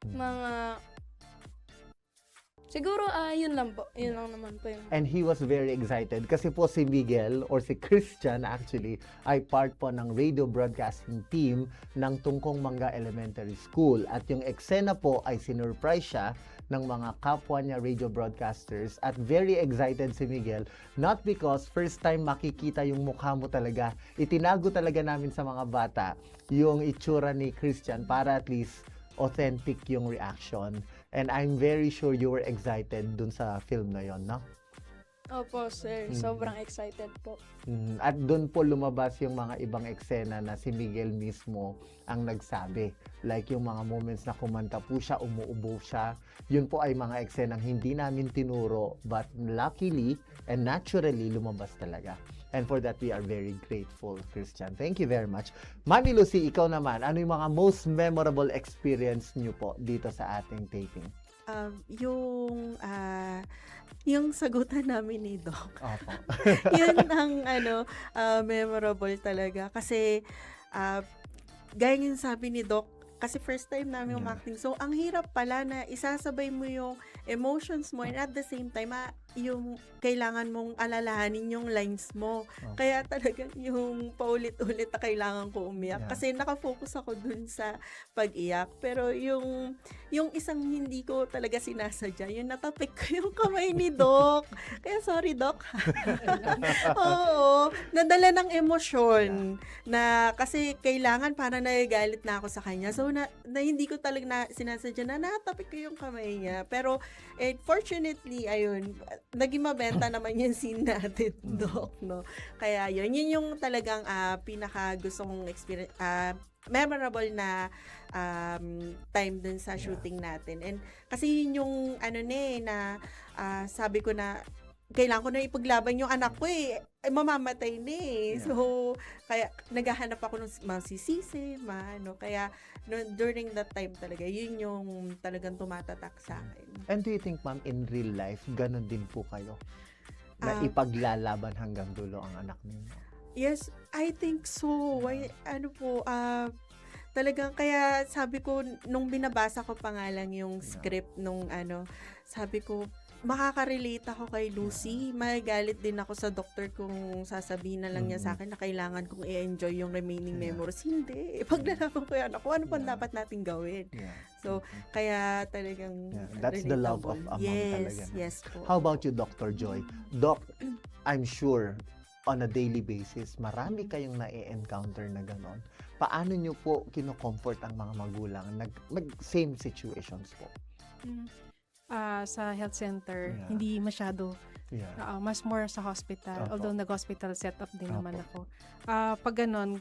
Mga siguro yun lang po, yun lang naman po yun. And he was very excited kasi po si Miguel or si Christian actually ay part po ng radio broadcasting team ng Tungkong Mangga Elementary School, at yung eksena po ay sinurprise siya ng mga kapwa niya radio broadcasters, at very excited si Miguel, not because first time makikita yung mukha mo talaga. Itinago talaga namin sa mga bata yung itsura ni Christian para at least authentic yung reaction. And I'm very sure you were excited dun sa film na yon, no? Opo, sir. Sobrang excited po. At doon po lumabas yung mga ibang eksena na si Miguel mismo ang nagsabi. Like yung mga moments na kumanta po siya, umuubo siya. Yun po ay mga eksenang hindi namin tinuro, but luckily and naturally lumabas talaga. And for that, we are very grateful, Christian. Thank you very much. Mami Lucy, ikaw naman, ano yung mga most memorable experience niyo po dito sa ating taping? Yung sagutan namin ni Doc. Opo. Yun ang memorable talaga. Kasi, gaya yung sabi ni Doc, kasi first time namin Yeah. umacting. So, ang hirap pala na isasabay mo yung emotions mo and at the same time, yung kailangan mong alalahanin yung lines mo. Okay. Kaya talagang yung paulit-ulit na kailangan ko umiyak. Yeah. Kasi nakafocus ako dun sa pag-iyak. Pero yung isang hindi ko talaga sinasadya, yung natapik ko yung kamay ni Doc. Kaya sorry, Doc. Oo, nadala ng emosyon na kasi kailangan parang nagagalit na ako sa kanya. So, na hindi ko talaga sinasadya na natapik ko yung kamay niya. Pero, fortunately, ayun, naging mabenta naman yung scene natin, Doc, no? Kaya yun yung talagang pinaka gusto kong experience, memorable na time dun sa shooting natin. And kasi yun yung sabi ko na kailangan ko na ipaglaban yung anak ko ay mamamatay na eh. Yeah. So, kaya naghahanap ako ng masisisi, kaya during that time talaga, yun yung talagang tumatatak sa akin. And do you think, ma'am, in real life, ganun din po kayo? Na Ah. ipaglalaban hanggang dulo ang anak ninyo? Yes, I think so. Talagang kaya sabi ko, nung binabasa ko pa nga lang yung script nung sabi ko, makaka-relate ako kay Lucy. Magagalit din ako sa doctor kung sasabihin na lang niya sa akin na kailangan kong i-enjoy yung remaining memories. Hindi. Paglalaban ko yan ako, ano pa dapat natin gawin? Yeah. So, kaya talagang That's the love of a mom yes, talaga. yes po. How about you, Dr. Joy? Doc, I'm sure on a daily basis, marami kayong na-encounter na gano'n. Paano nyo po kino-comfort ang mga magulang? Same situations po. Sa health center, Yeah. hindi masyado. Yeah. Mas more sa hospital. Opo. Although nag-hospital setup din naman Opo. ako. Pag ganon,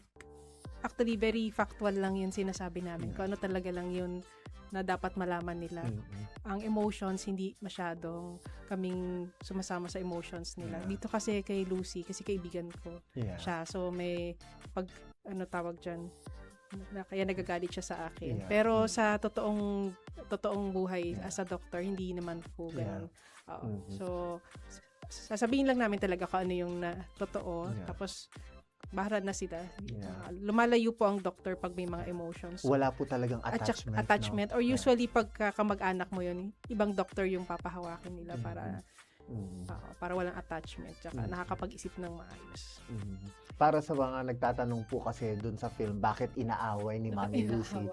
actually very factual lang yun sinasabi namin. Yeah. Kung ano talaga lang yun na dapat malaman nila. Ang emotions, hindi masyadong kaming sumasama sa emotions nila. Yeah. Dito kasi kay Lucy, kasi kaibigan ko Yeah. siya. So may tawag dyan, kaya nagagalit siya sa akin. Yeah. Pero sa totoong buhay as a doctor, hindi naman po ganun. So, sasabihin lang namin talaga kung ano yung totoo. Yeah. Tapos, bahala na sila. Yeah. Lumalayo po ang doctor pag may mga emotions. Wala po talagang attachment. Attachment. no? Or usually, pag kamag-anak mo yun, ibang doctor yung papahawakin nila para walang attachment. Tsaka nakakapag-isip ng maayos. Para sa mga nagtatanong po kasi dun sa film, bakit inaaway ni Mami Lucy?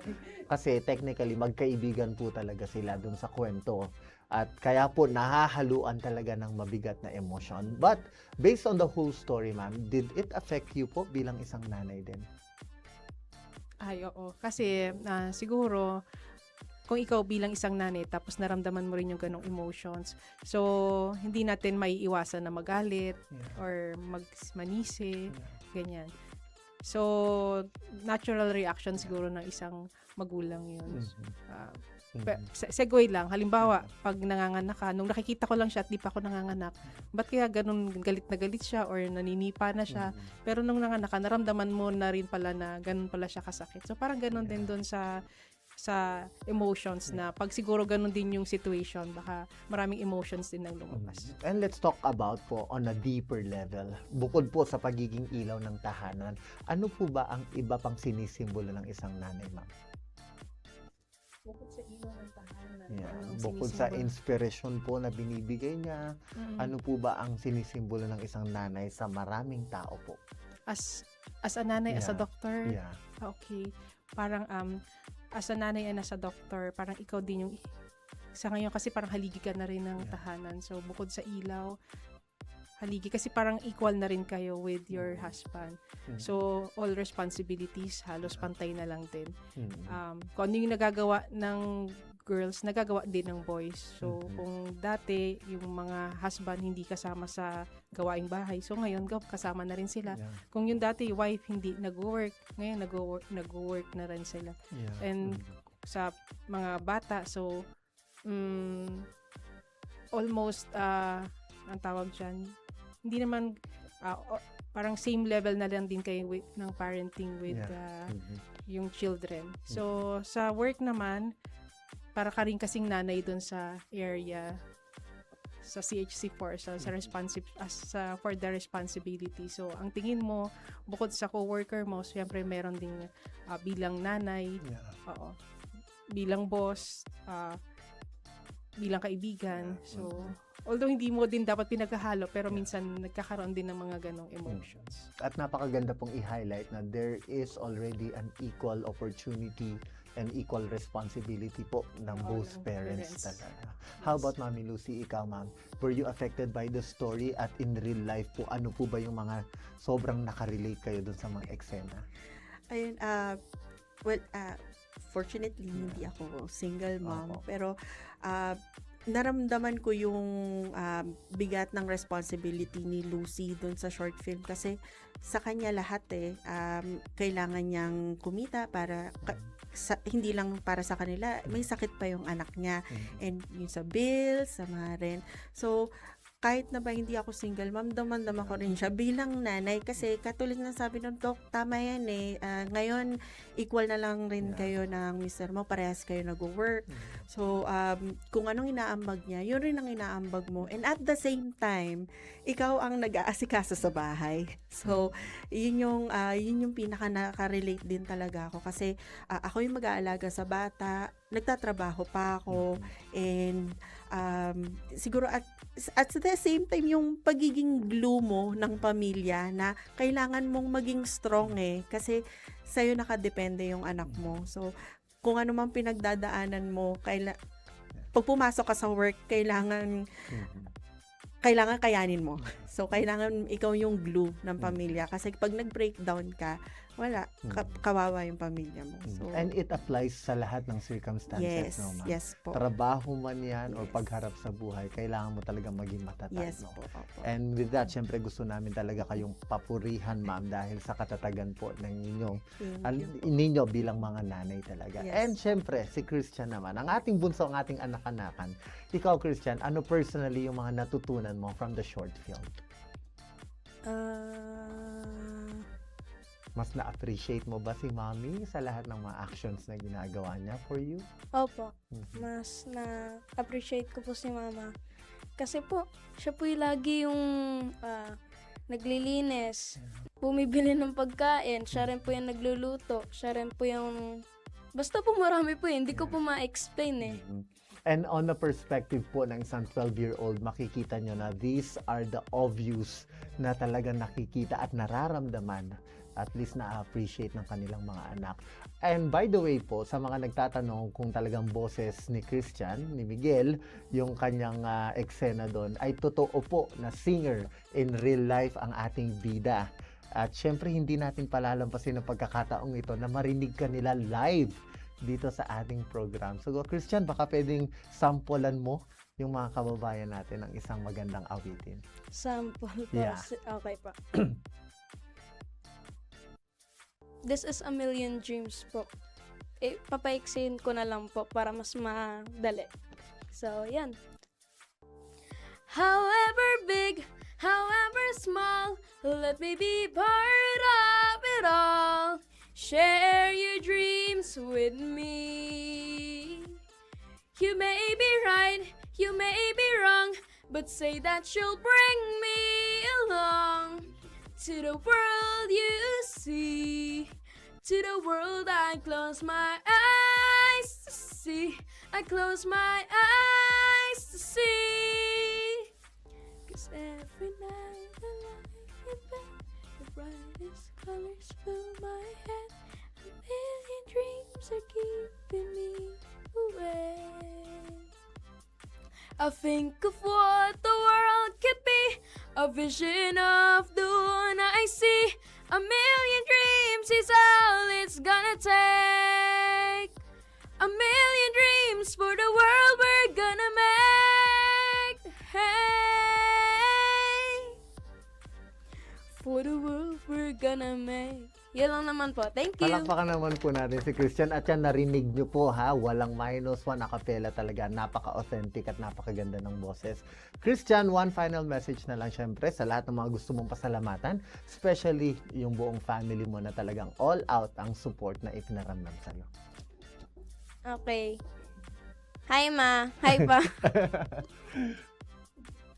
Kasi technically, magkaibigan po talaga sila dun sa kwento. At kaya po nahahaluan talaga ng mabigat na emosyon. But based on the whole story, ma'am, did it affect you po bilang isang nanay din? Ay, oo. Kasi siguro, kung ikaw bilang isang nanay, tapos naramdaman mo rin yung ganong emotions, so hindi natin maiiwasan na magalit or manisi, ganyan. So, natural reaction siguro ng isang magulang yun. Segue lang. Halimbawa, pag nanganganak ka, nung nakikita ko lang siya at di pa ako nanganganak, ba't kaya ganun galit na galit siya or naninipa na siya? Pero nung nanganak ka, naramdaman mo na rin pala na ganun pala siya kasakit. So, parang ganun din doon sa emotions na pag siguro ganun din yung situation, baka maraming emotions din ang lumabas. And let's talk about po on a deeper level. Bukod po sa pagiging ilaw ng tahanan, ano po ba ang iba pang sinisimbolo ng isang nanay, ma'am? Bukod sa ilaw ng tahanan. Yeah. ano ang Bukod sa sinisimbolo? inspiration po na binibigay niya, ano po ba ang sinisimbolo ng isang nanay sa maraming tao po? As a nanay, as a Yeah. doctor, Yeah. okay. Parang as a nanay and as a doctor, parang ikaw din yung sa ngayon kasi parang haligi ka na rin ng tahanan. So bukod sa ilaw, haligi kasi parang equal na rin kayo with your husband. So all responsibilities halos pantay na lang din. Kung ano yung nagagawa ng girls, nagagawa din ng boys. So kung dati yung mga husband hindi kasama sa gawaing bahay, so ngayon kasama na rin sila. Yeah. Kung yung dati wife hindi nag-work, ngayon nag-work na rin sila. Yeah. And sa mga bata, so almost ang tawag dyan, hindi naman parang same level na lang din kayo ng parenting with yung children. So sa work naman, para ka rin kasing nanay dun sa area, sa CHC4 sa for the responsibility. So ang tingin mo bukod sa coworker mo, siyempre meron ding bilang nanay, oo, bilang boss, bilang kaibigan. So although hindi mo din dapat pinaghahalo, pero minsan nagkakaroon din ng mga ganong emotions. At napakaganda pong i-highlight na there is already an equal opportunity and equal responsibility po ng both ng parents parents. talaga. How about Mami Lucy, ikaw ma'am? Were you affected by the story at in real life po, ano po ba yung mga sobrang nakarelate kayo dun sa mga eksena? Ayun, fortunately, hindi ako single mom. Opo. Pero, naramdaman ko yung bigat ng responsibility ni Lucy dun sa short film kasi sa kanya lahat kailangan niyang kumita para hindi lang para sa kanila, may sakit pa yung anak niya and yung sa bills, sa mga rent. So kahit na ba hindi ako single mom, damang-dama ko rin siya bilang nanay kasi katulad ng sabi ng doc, tama yan ngayon equal na lang rin kayo ng mister mo, parehas kayo nag-work. So kung anong inaambag niya, yun rin ang inaambag mo, and at the same time ikaw ang nag-aasikaso sa bahay. So yun yung pinaka nakarelate din talaga ako kasi ako yung mag-aalaga sa bata, nagtatrabaho pa ako, and siguro at the same time yung pagiging glue mo ng pamilya na kailangan mong maging strong kasi sa'yo nakadepende yung anak mo. So kung ano mang pinagdadaanan mo, pag pumasok ka sa work, kailangan kayanin mo. So kailangan ikaw yung glue ng pamilya kasi pag nag-breakdown ka, wala, kawawa yung pamilya mo. So, And it applies sa lahat ng circumstances, no, ma'am? Yes po. Trabaho man yan o pagharap sa buhay, kailangan mo talaga maging matatag. Yes no? po. Opo. And with that, syempre gusto namin talaga kayong papurihan, ma'am, dahil sa katatagan po ng ninyo bilang mga nanay talaga. Yes. And syempre, si Christian naman, ang ating bunso, ang ating anak-anakan. Ikaw, Christian, ano personally yung mga natutunan mo from the short film? Mas na-appreciate mo ba si Mommy sa lahat ng mga actions na ginagawa niya for you? Opo, mas na-appreciate ko po si Mama. Kasi po, siya po yung lagi yung naglilinis, bumibili ng pagkain, siya rin po yung nagluluto, siya rin po yung... Basta po marami po hindi ko po ma-explain And on the perspective po ng isang 12-year-old, makikita nyo na these are the obvious na talagang nakikita at nararamdaman, at least na-appreciate ng kanilang mga anak. And by the way po, sa mga nagtatanong kung talagang boses ni Christian, ni Miguel, yung kanyang eksena doon, ay totoo po na singer in real life ang ating bida. At syempre hindi natin palalampasin ang pagkakataong ito na marinig ka nila live dito sa ating program. So Christian, baka pwedeng sampulan mo yung mga kababayan natin ng isang magandang awitin. Sample po. Yeah. Okay po. This is a million dreams po. Papaiksin ko na lang po para mas madali. So, yan. However big, however small, let me be part of it all. Share your dreams with me. You may be right, you may be wrong, but say that you'll bring me along to the world you see. To the world I close my eyes to see. I close my eyes to see. 'Cause every night I lie in bed, the brightest colors fill my head. A million dreams are keeping me awake. I think of what the world could be, a vision of the one I see. A million dreams is all it's gonna take. A million dreams for the world we're gonna make. Hey, for the world we're gonna make. Yan lang naman po. Thank you. Palakpakan naman po natin si Christian. At yan, narinig nyo po ha, walang minus, one acapella talaga. Napaka-authentic at napakaganda ng boses. Christian, one final message na lang syempre sa lahat ng mga gusto mong pasalamatan, especially yung buong family mo na talagang all out ang support na ipinaramdam sa'yo. Okay. Hi, Ma. Hi, Pa.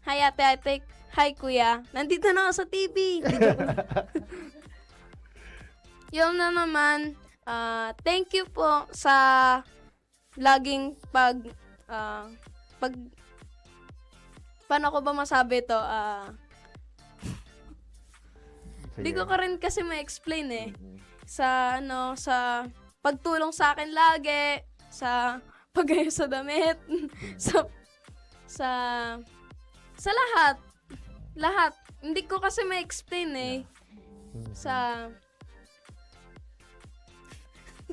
Hi ate. Hi kuya. Nandito na ako sa TV. Yun na naman. Thank you po sa laging paano ko ba masabi to? Di ko ka rin kasi ma-explain eh. Sa pagtulong sa akin lagi, sa pagayos sa damit, sa lahat. Lahat. Hindi ko kasi ma-explain eh.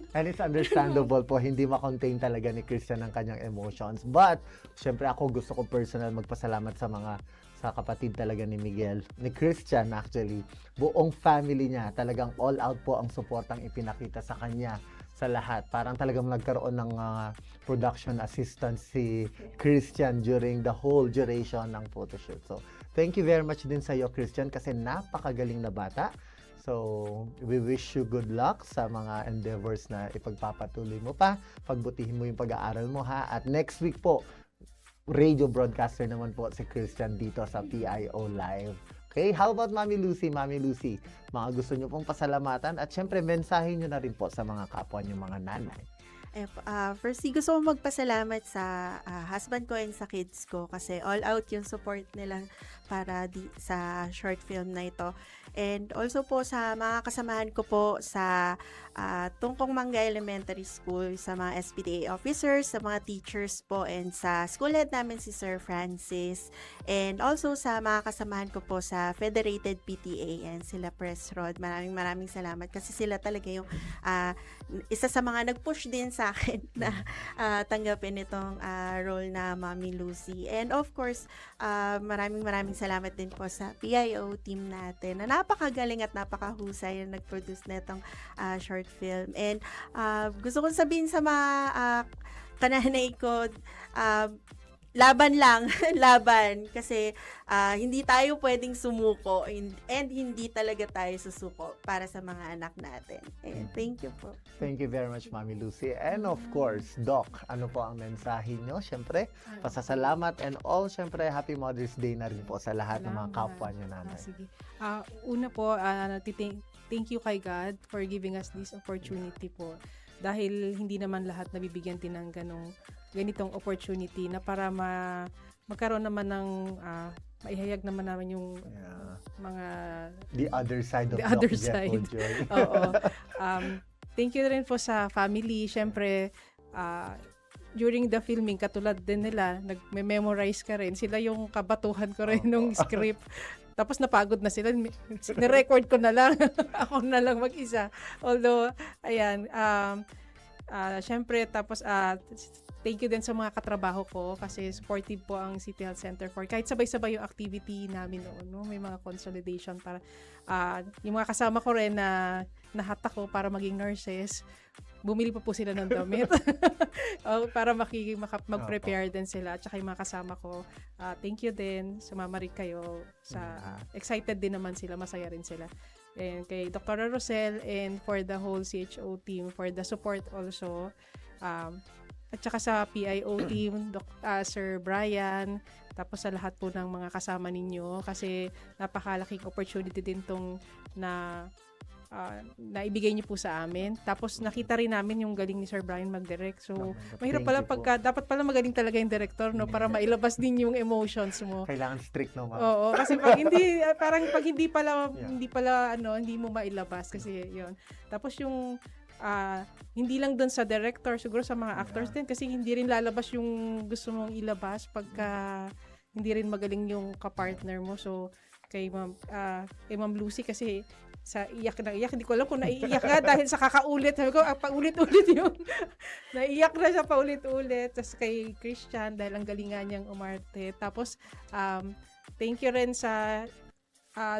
And it's understandable po, hindi ma-contain talaga ni Christian ang kanyang emotions. But, syempre ako gusto ko personal magpasalamat sa kapatid talaga ni Miguel, ni Christian actually. Buong family niya, talagang all out po ang suportang ipinakita sa kanya sa lahat. Parang talagang nagkaroon ng production assistant si Christian during the whole duration ng photoshoot. So, thank you very much din sa iyo, Christian, kasi napakagaling na bata. So, we wish you good luck sa mga endeavors na ipagpapatuloy mo pa. Pagbutihin mo yung pag-aaral mo, ha? At next week po, radio broadcaster naman po si Christian dito sa PIO Live. Okay, how about Mami Lucy? Mami Lucy, mga gusto nyo pong pasalamatan at syempre mensahe nyo na rin po sa mga kapwa nyo mga nanay. Firstly, gusto ko magpasalamat sa husband ko and sa kids ko kasi all out yung support nila para sa short film na ito. And also po sa mga kasamahan ko po sa Tungkong Mangga Elementary School, sa mga SPDA officers, sa mga teachers po, and sa school head namin si Sir Francis. And also sa mga kasamahan ko po sa Federated PTA and sila Press Rod. Maraming salamat kasi sila talaga yung isa sa mga nag-push din sa akin na tanggapin itong role na Mami Lucy. And of course, maraming salamat din po sa PIO team natin na napakagaling at napakahusay na nag-produce na itong short film. And gusto kong sabihin sa mga kananay ko, laban lang, laban. Kasi hindi tayo pwedeng sumuko and hindi talaga tayo susuko para sa mga anak natin. And thank you po. Thank you very much, Mami Lucy. And of course, Doc, ano po ang mensahe nyo? Syempre, pasasalamat and all, syempre, Happy Mother's Day na rin po sa lahat ng mga kapwa nyo nanay. Sige. Una po, thank you kay God for giving us this opportunity po. Dahil hindi naman lahat nabibigyan din ng ganitong opportunity na para magkaroon naman ng maihayag naman namin yung mga The other side of the other Doc side. Jeff Joy. Oo. Thank you rin po sa family. Siyempre, during the filming, katulad din nila, nag-memorize ka rin. Sila yung kabatuhan ko rin nung script. Tapos napagod na sila. Nirecord ko na lang. Ako na lang mag-isa. Although, ayan, syempre, tapos, thank you din sa mga katrabaho ko kasi supportive po ang City Health Center for kahit sabay-sabay yung activity namin noon, no? May mga consolidation para yung mga kasama ko rin na nahatak ko para maging nurses, bumili pa po sila ng damit para mag-prepare din sila at saka yung mga kasama ko. Thank you din, sumama rin kayo excited din naman sila, masaya rin sila. And kay Dr. Rosel and for the whole CHO team for the support also. At saka sa PIO team, Sir Brian, tapos sa lahat po ng mga kasama ninyo kasi napakalaking opportunity din tong naibigay niyo po sa amin. Tapos nakita rin namin yung galing ni Sir Brian mag-direct. So, mahirap pala dapat pala magaling talaga yung director, no, para mailabas din yung emotions mo. Kailangan strict, no, ma'am? Oo, kasi pag hindi mo mailabas kasi yun. Tapos yung hindi lang doon sa director, siguro sa mga actors din kasi hindi rin lalabas yung gusto mong ilabas pagka hindi rin magaling yung kapartner mo. So, kay Ma'am Lucy kasi sa iyak, hindi ko alam kung naiiyak nga dahil sa kakaulit. Sabi ko, paulit-ulit yun. Naiiyak na siya paulit-ulit. Tapos kay Christian dahil ang galingan niyang umarte. Tapos, thank you rin sa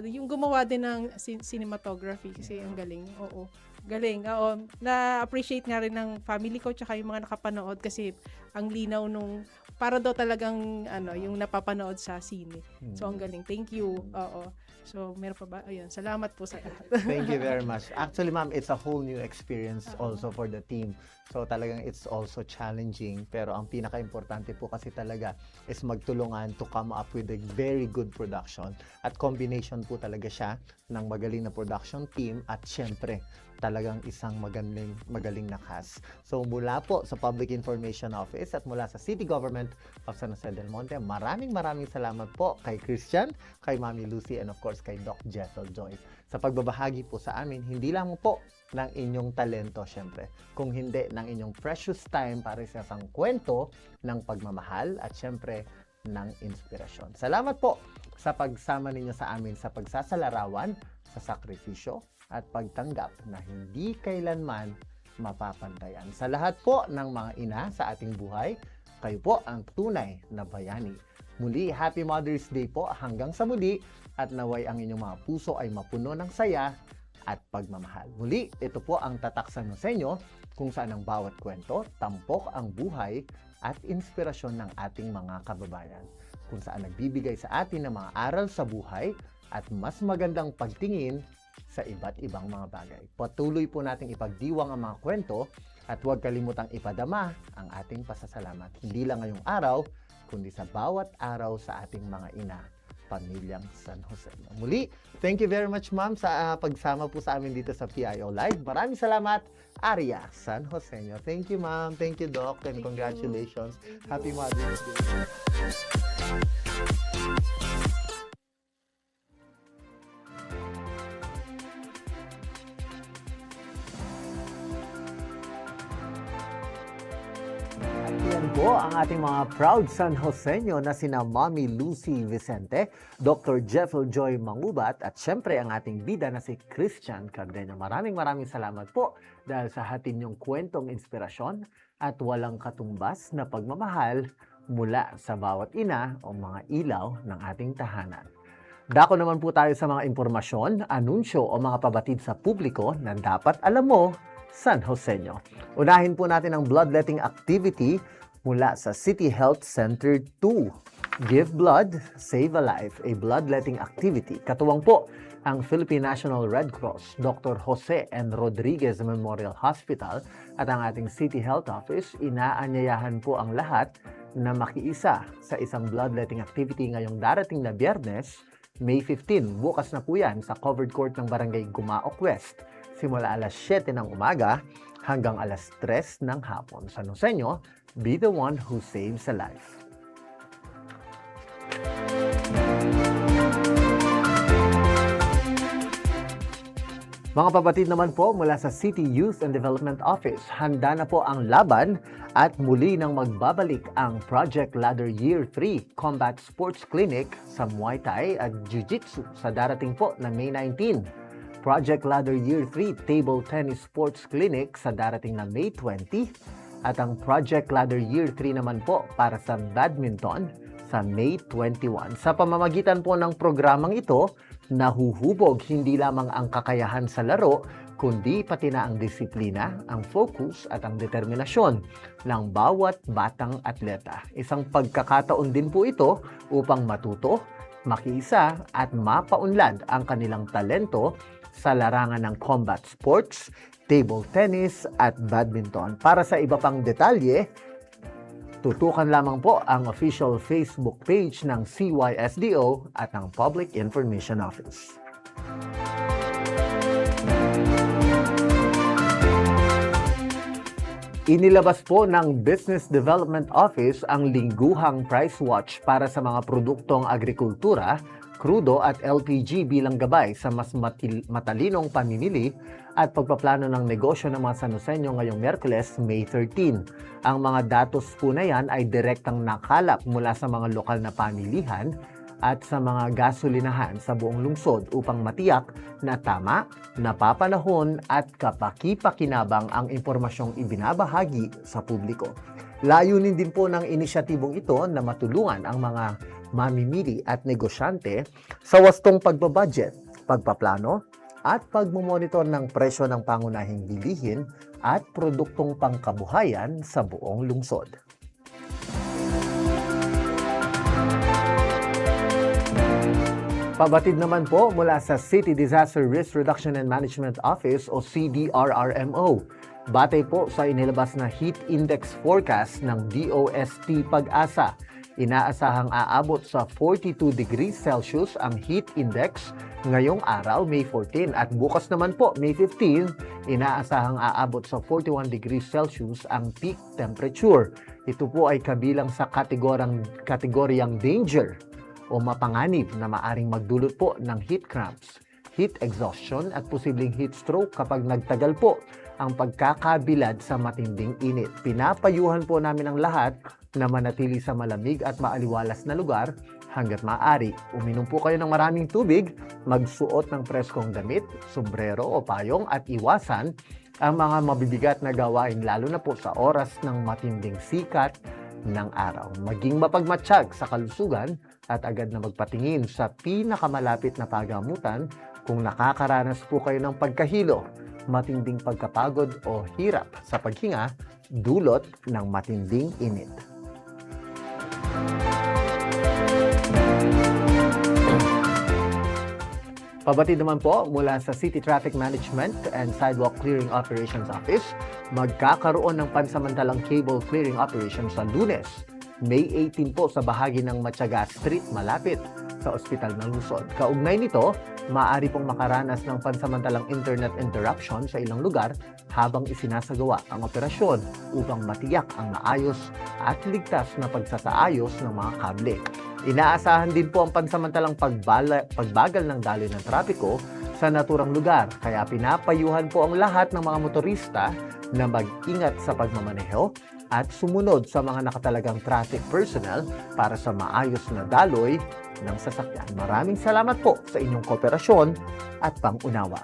yung gumawa din ng cinematography kasi ang galing. Oo. Galing. Oo. Na-appreciate nga rin ng family ko tsaka yung mga nakapanood kasi ang linaw nung para daw talagang yung napapanood sa sine. So ang galing. Thank you. Oo. So meron pa ba? Ayun. Salamat po sa lahat. Thank you very much. Actually, ma'am, it's a whole new experience also for the team. So talagang it's also challenging. Pero ang pinaka-importante po kasi talaga is magtulungan to come up with a very good production. At combination po talaga siya ng magaling na production team at syempre talagang isang magaling na cast. So mula po sa Public Information Office at mula sa City Government of San Jose del Monte, maraming salamat po kay Christian, kay Mami Lucy, and of course kay Doc Jethel Joy sa pagbabahagi po sa amin, hindi lang po ng inyong talento syempre, kung hindi ng inyong precious time para sa isang kwento ng pagmamahal at syempre ng inspirasyon. Salamat po sa pagsama ninyo sa amin sa pagsasalarawan, sa sakripisyo at pagtanggap na hindi kailanman mapapantayan. Sa lahat po ng mga ina sa ating buhay, kayo po ang tunay na bayani. Muli, Happy Mother's Day po hanggang sa muli at naway ang inyong mga puso ay mapuno ng saya at pagmamahal. Muli, ito po ang Tatak San Joseño kung saan ang bawat kwento, tampok ang buhay at inspirasyon ng ating mga kababayan. Kung saan nagbibigay sa atin ng mga aral sa buhay at mas magandang pagtingin sa iba't ibang mga bagay. Patuloy po nating ipagdiwang ang mga kwento at huwag kalimutang ipadama ang ating pasasalamat. Hindi lang ngayong araw, kundi sa bawat araw sa ating mga ina, pamilyang San Jose. Muli, thank you very much ma'am sa pagsama po sa amin dito sa PIO Live. Maraming salamat, Aria San Joseño. Thank you ma'am, thank you Doc, and congratulations. Happy Mother's Day. Yan po ang ating mga proud San Joseño na sina Mami Lucy Vicente, Dr. Jethel Joy Mangubat at syempre ang ating bida na si Christian Cardeño. Maraming salamat po dahil sa hatid niyong kwentong inspirasyon at walang katumbas na pagmamahal mula sa bawat ina o mga ilaw ng ating tahanan. Dako naman po tayo sa mga impormasyon, anunsyo o mga pabatid sa publiko na dapat alam mo, San Joseño. Unahin po natin ang bloodletting activity mula sa City Health Center 2. Give Blood, Save a Life, a bloodletting activity. Katuwang po ang Philippine National Red Cross, Dr. Jose N. Rodriguez Memorial Hospital at ang ating City Health Office. Inaanyayahan po ang lahat na makiisa sa isang bloodletting activity ngayong darating na Biyernes, May 15. Bukas na po yan sa covered court ng Barangay Gumaok West. Simula alas 7 ng umaga hanggang alas 3 ng hapon. San Joseño, be the one who saves a life. Mga kapatid naman po mula sa City Youth and Development Office, handa na po ang laban at muli nang magbabalik ang Project Ladder Year 3 Combat Sports Clinic sa Muay Thai at Jiu-Jitsu sa darating po na May 19. Project Ladder Year 3 Table Tennis Sports Clinic sa darating na May 20 at ang Project Ladder Year 3 naman po para sa badminton sa May 21. Sa pamamagitan po ng programang ito, nahuhubog hindi lamang ang kakayahan sa laro, kundi pati na ang disiplina, ang focus at ang determinasyon ng bawat batang atleta. Isang pagkakataon din po ito upang matuto, makiisa at mapaunlad ang kanilang talento sa larangan ng combat sports, table tennis at badminton. Para sa iba pang detalye, tutukan lamang po ang official Facebook page ng CYSDO at ng Public Information Office. Inilabas po ng Business Development Office ang lingguhang price watch para sa mga produktong agrikultura, krudo at LPG bilang gabay sa mas matalinong pamimili at pagpaplano ng negosyo ng mga San Joseño ngayong Miyerkules, May 13. Ang mga datos po na yan ay direktang nakalap mula sa mga lokal na pamilihan at sa mga gasolinahan sa buong lungsod upang matiyak na tama, napapanahon at kapaki-pakinabang ang impormasyong ibinabahagi sa publiko. Layunin din po ng inisyatibong ito na matulungan ang mga mamimili at negosyante sa wastong pagbabudget, pagpaplano at pagmomonitor ng presyo ng pangunahing bilihin at produktong pangkabuhayan sa buong lungsod. Pabatid naman po mula sa City Disaster Risk Reduction and Management Office o CDRRMO. Batay po sa inilabas na heat index forecast ng DOST Pag-asa. Inaasahang aabot sa 42 degrees Celsius ang heat index ngayong araw, May 14. At bukas naman po, May 15, inaasahang aabot sa 41 degrees Celsius ang peak temperature. Ito po ay kabilang sa kategoryang danger o mapanganib na maaring magdulot po ng heat cramps, heat exhaustion at posibleng heat stroke kapag nagtagal po ang pagkakabilad sa matinding init. Pinapayuhan po namin ang lahat na manatili sa malamig at maaliwalas na lugar hanggat maaari. Uminom po kayo ng maraming tubig, magsuot ng preskong damit, sombrero o payong at iwasan ang mga mabibigat na gawain lalo na po sa oras ng matinding sikat ng araw. Maging mapagmatsyag sa kalusugan at agad na magpatingin sa pinakamalapit na pagamutan kung nakakaranas po kayo ng pagkahilo, matinding pagkapagod o hirap sa paghinga dulot ng matinding init. Pabatid naman po mula sa City Traffic Management and Sidewalk Clearing Operations Office, magkakaroon ng pansamantalang cable clearing operation sa Lunes, May 18 po sa bahagi ng Matyaga Street malapit sa Ospital ng Luzon. Kaugnay nito, maaari pong makaranas ng pansamantalang internet interruption sa ilang lugar habang isinasagawa ang operasyon upang matiyak ang maayos at ligtas na pagsasaayos ng mga kable. Inaasahan din po ang pansamantalang pagbagal ng daloy ng trapiko sa naturang lugar, kaya pinapayuhan po ang lahat ng mga motorista na mag-ingat sa pagmamaneho at sumunod sa mga nakatalagang traffic personnel para sa maayos na daloy ng sasakyan. Maraming salamat po sa inyong kooperasyon at pangunawa.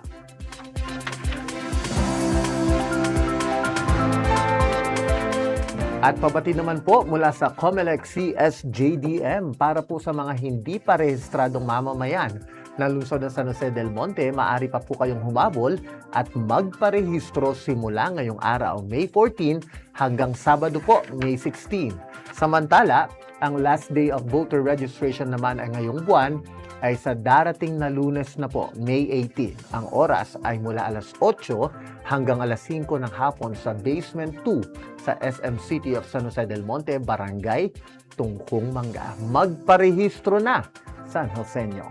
At pabatid naman po mula sa COMELEC CSJDM para po sa mga hindi pa rehistradong mamamayan ng lungsod ng San Jose del Monte, maaari pa po kayong humabol at magparehistro simula ngayong araw, May 14 hanggang Sabado po, May 16. Samantala, ang last day of voter registration naman ay ngayong buwan ay sa darating na Lunes na po, May 18. Ang oras ay mula alas 8 hanggang alas 5 ng hapon sa Basement 2 sa SM City of San Jose del Monte, Barangay Tungkong Mangga. Magparehistro na, San Joseño.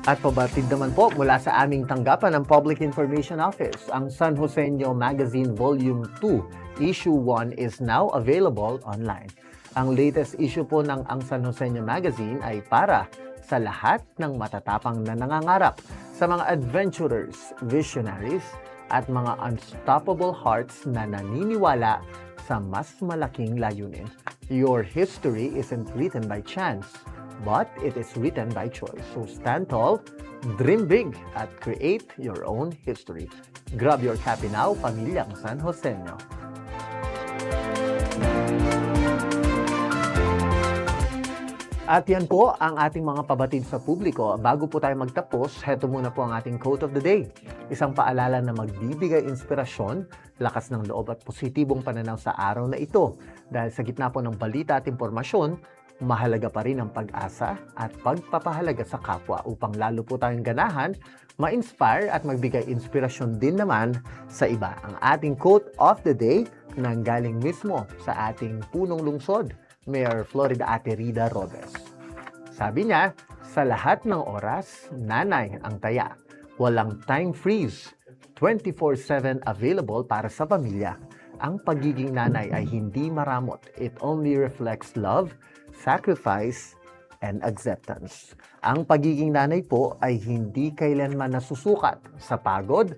At pabatid naman po mula sa aming tanggapan ng Public Information Office, ang San Joseño Magazine Volume 2, Issue 1 is now available online. Ang latest issue po ng Ang San Joseño Magazine ay para sa lahat ng matatapang na nangangarap, sa mga adventurers, visionaries, at mga unstoppable hearts na naniniwala sa mas malaking layunin. Your history isn't written by chance, but it is written by choice. So stand tall, dream big, at create your own history. Grab your copy now, Pamilyang San Joseño. At yan po ang ating mga pabatid sa publiko. Bago po tayo magtapos, heto muna po ang ating quote of the day. Isang paalala na magbibigay inspirasyon, lakas ng loob at positibong pananaw sa araw na ito. Dahil sa gitna po ng balita at impormasyon, mahalaga pa rin ang pag-asa at pagpapahalaga sa kapwa upang lalo po tayong ganahan, ma-inspire at magbigay inspirasyon din naman sa iba. Ang ating quote of the day nanggaling mismo sa ating punong lungsod, Mayor Florida Ate Rida Robes. Sabi niya, sa lahat ng oras, nanay ang taya. Walang time freeze. 24/7 available para sa pamilya. Ang pagiging nanay ay hindi maramot. It only reflects love, sacrifice, and acceptance. Ang pagiging nanay po ay hindi kailanman nasusukat sa pagod,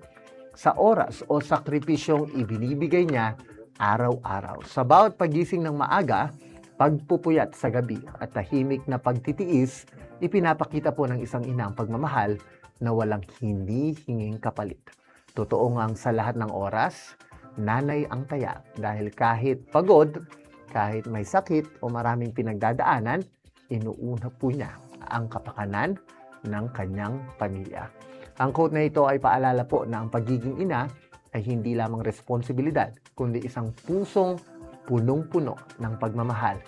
sa oras o sakripisyong ibinibigay niya araw-araw. Sa bawat pagising ng maaga, pagpupuyat sa gabi at tahimik na pagtitiis, ipinapakita po ng isang ina ang pagmamahal na walang hindi hinging kapalit. Totoo ngang sa lahat ng oras, nanay ang taya dahil kahit pagod, kahit may sakit o maraming pinagdadaanan, inuuna po niya ang kapakanan ng kanyang pamilya. Ang quote na ito ay paalala po na ang pagiging ina ay hindi lamang responsibilidad, kundi isang pusong punong-puno ng pagmamahal,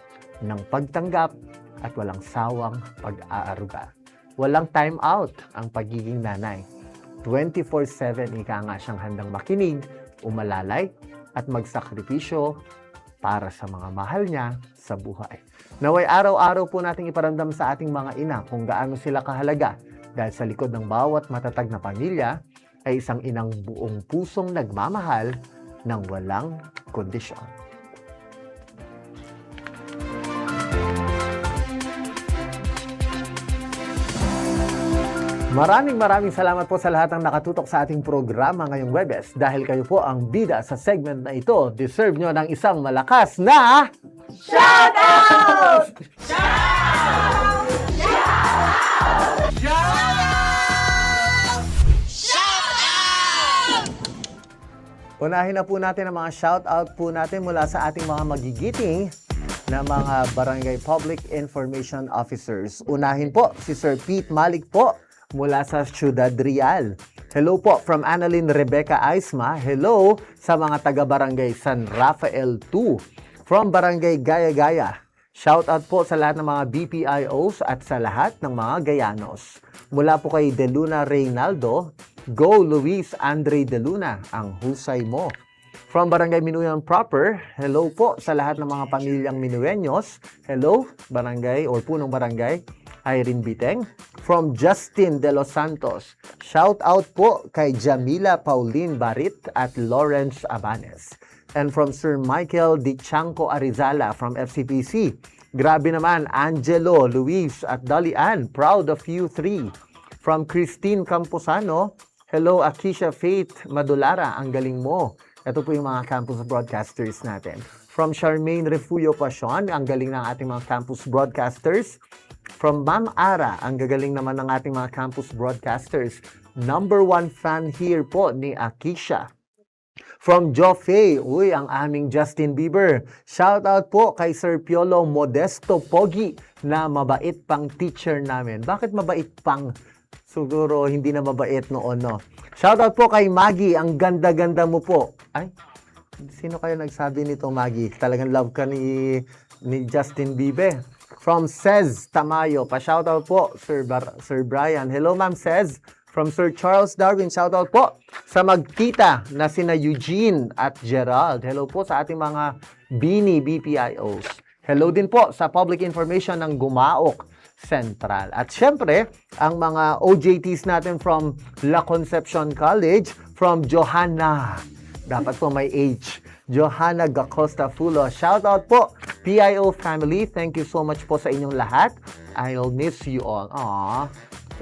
ng pagtanggap at walang sawang pag-aaruga. Walang time out ang pagiging nanay. 24/7 ika nga siyang handang makinig, umalalay at magsakripisyo para sa mga mahal niya sa buhay. Naway araw-araw po nating iparamdam sa ating mga ina kung gaano sila kahalaga dahil sa likod ng bawat matatag na pamilya ay isang inang buong pusong nagmamahal ng walang kondisyon. Maraming salamat po sa lahat ng nakatutok sa ating programa ngayong Webes. Dahil kayo po ang bida sa segment na ito, deserve nyo ng isang malakas na... Shoutout! Unahin na po natin ang mga shoutout po natin mula sa ating mga magigiting na mga Barangay Public Information Officers. Unahin po si Sir Pete Malik po mula sa Ciudad Real. Hello po from Annalyn Rebecca Aisma. Hello sa mga taga-Barangay San Rafael 2. From Barangay Gaya-Gaya. Shout out po sa lahat ng mga BPIOs at sa lahat ng mga Gayanos. Mula po kay De Luna Reynaldo, Go Luis Andre De Luna, ang husay mo. From Barangay Minuyan Proper, hello po sa lahat ng mga pamilyang Minueños. Hello, Barangay or Punong Barangay Irene Biteng. From Justin De Los Santos, shout out po kay Jamila Pauline Barit at Lawrence Abanes. And from Sir Michael Di Chanco Arizala from FCPC, grabe naman, Angelo, Luis at Dalian, proud of you three. From Christine Camposano, hello Akisha Faith Madulara, ang galing mo. Ito po yung mga campus broadcasters natin. From Charmaine Refugio Pasion, ang galing ng ating mga campus broadcasters. From Ma'am Ara, ang gagaling naman ng ating mga campus broadcasters. Number 1 fan here po ni Akisha. From Joffey, ang aming Justin Bieber. Shout out po kay Sir Piolo Modesto Pogi na mabait pang teacher namin. Bakit mabait pang? Siguro hindi na mabait noon, no? Shout out po kay Maggie, ang ganda-ganda mo po. Ay, sino kayo nagsabi nito, Maggie? Talagang love ka ni Justin Bieber. From Cez Tamayo, pa-shoutout po, Sir Brian. Hello, Ma'am Cez. From Sir Charles Darwin, shoutout po sa magtita na sina Eugene at Gerald. Hello po sa ating mga Bini BPIOs. Hello din po sa public information ng Gumaok Central. At syempre, ang mga OJTs natin from La Concepcion College, from Johanna. Dapat po may H. Johanna Gacosta Fulo. Shout out po, PIO family. Thank you so much po sa inyong lahat. I'll miss you all. Aww.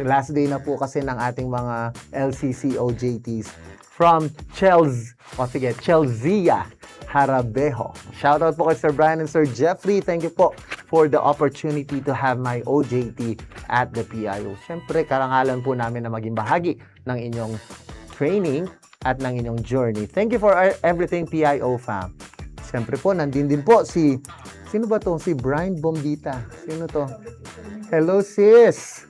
Last day na po kasi ng ating mga LCC OJTs. From Chelsea Harabejo. Shout out po kay Sir Brian and Sir Jeffrey. Thank you po for the opportunity to have my OJT at the PIO. Siyempre, karangalan po namin na maging bahagi ng inyong training at ng inyong journey. Thank you for everything, PIO fam. Siyempre po, nandun din po sino ba to? Si Brian Bombita. Sino to? Hello, sis!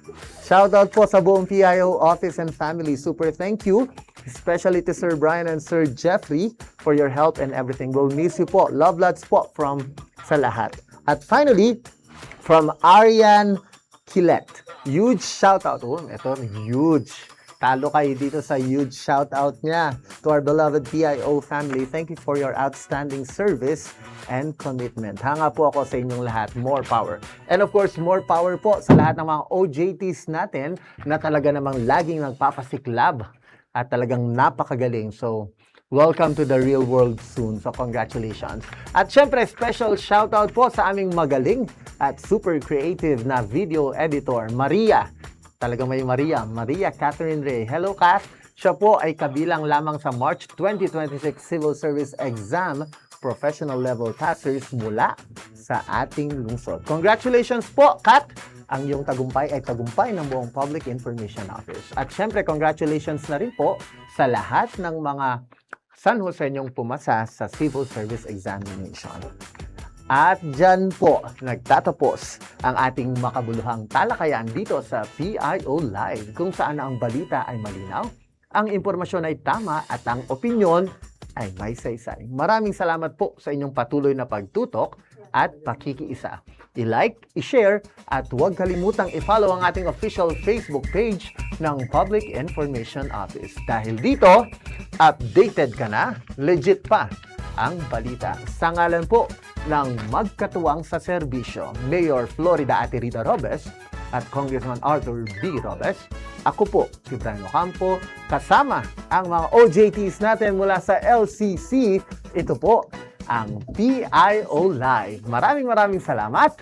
Shout out po sa buong PIO office and family. Super thank you, especially to Sir Brian and Sir Jeffrey for your help and everything. We'll miss you po. Love lots po from sa lahat. At finally, from Arian Kilet. Huge shout out. Oh, ito, huge. Talo kayo dito sa huge shout-out niya to our beloved PIO family. Thank you for your outstanding service and commitment. Hanga po ako sa inyong lahat. More power. And of course, more power po sa lahat ng mga OJTs natin na talaga namang laging nagpapasiklab at talagang napakagaling. So, welcome to the real world soon. So, congratulations. At syempre, special shout-out po sa aming magaling at super creative na video editor, Maria. Talagang may Maria Catherine Ray. Hello, Kat. Siya po ay kabilang lamang sa March 2026 Civil Service Exam Professional Level Passers mula sa ating lungsod. Congratulations po, Kat! Ang iyong tagumpay ay tagumpay ng buong Public Information Office. At syempre, congratulations na rin po sa lahat ng mga San Joseñong pumasa sa Civil Service Examination. At dyan po nagtatapos ang ating makabuluhang talakayan dito sa PIO Live, kung saan ang balita ay malinaw, ang impormasyon ay tama at ang opinyon ay may saysay. Maraming salamat po sa inyong patuloy na pagtutok at pakikiisa. I-like, i-share, at huwag kalimutang i-follow ang ating official Facebook page ng Public Information Office. Dahil dito, updated ka na, legit pa ang balita. Sa ngalan po ng magkatuwang sa serbisyo, Mayor Florida Ate Rida Robes at Congressman Arthur B. Robes, ako po si Brian Ocampo, kasama ang mga OJTs natin mula sa LCC. Ito po ang PIO Live. Maraming salamat,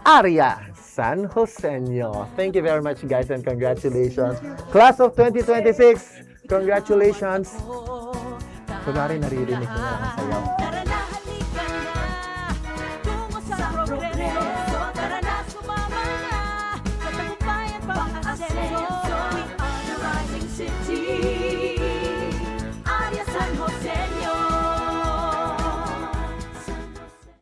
Aria San Joseño. Thank you very much, guys, and congratulations. Class of 2026, congratulations. Kunwari naririnig ko na ang sayaw.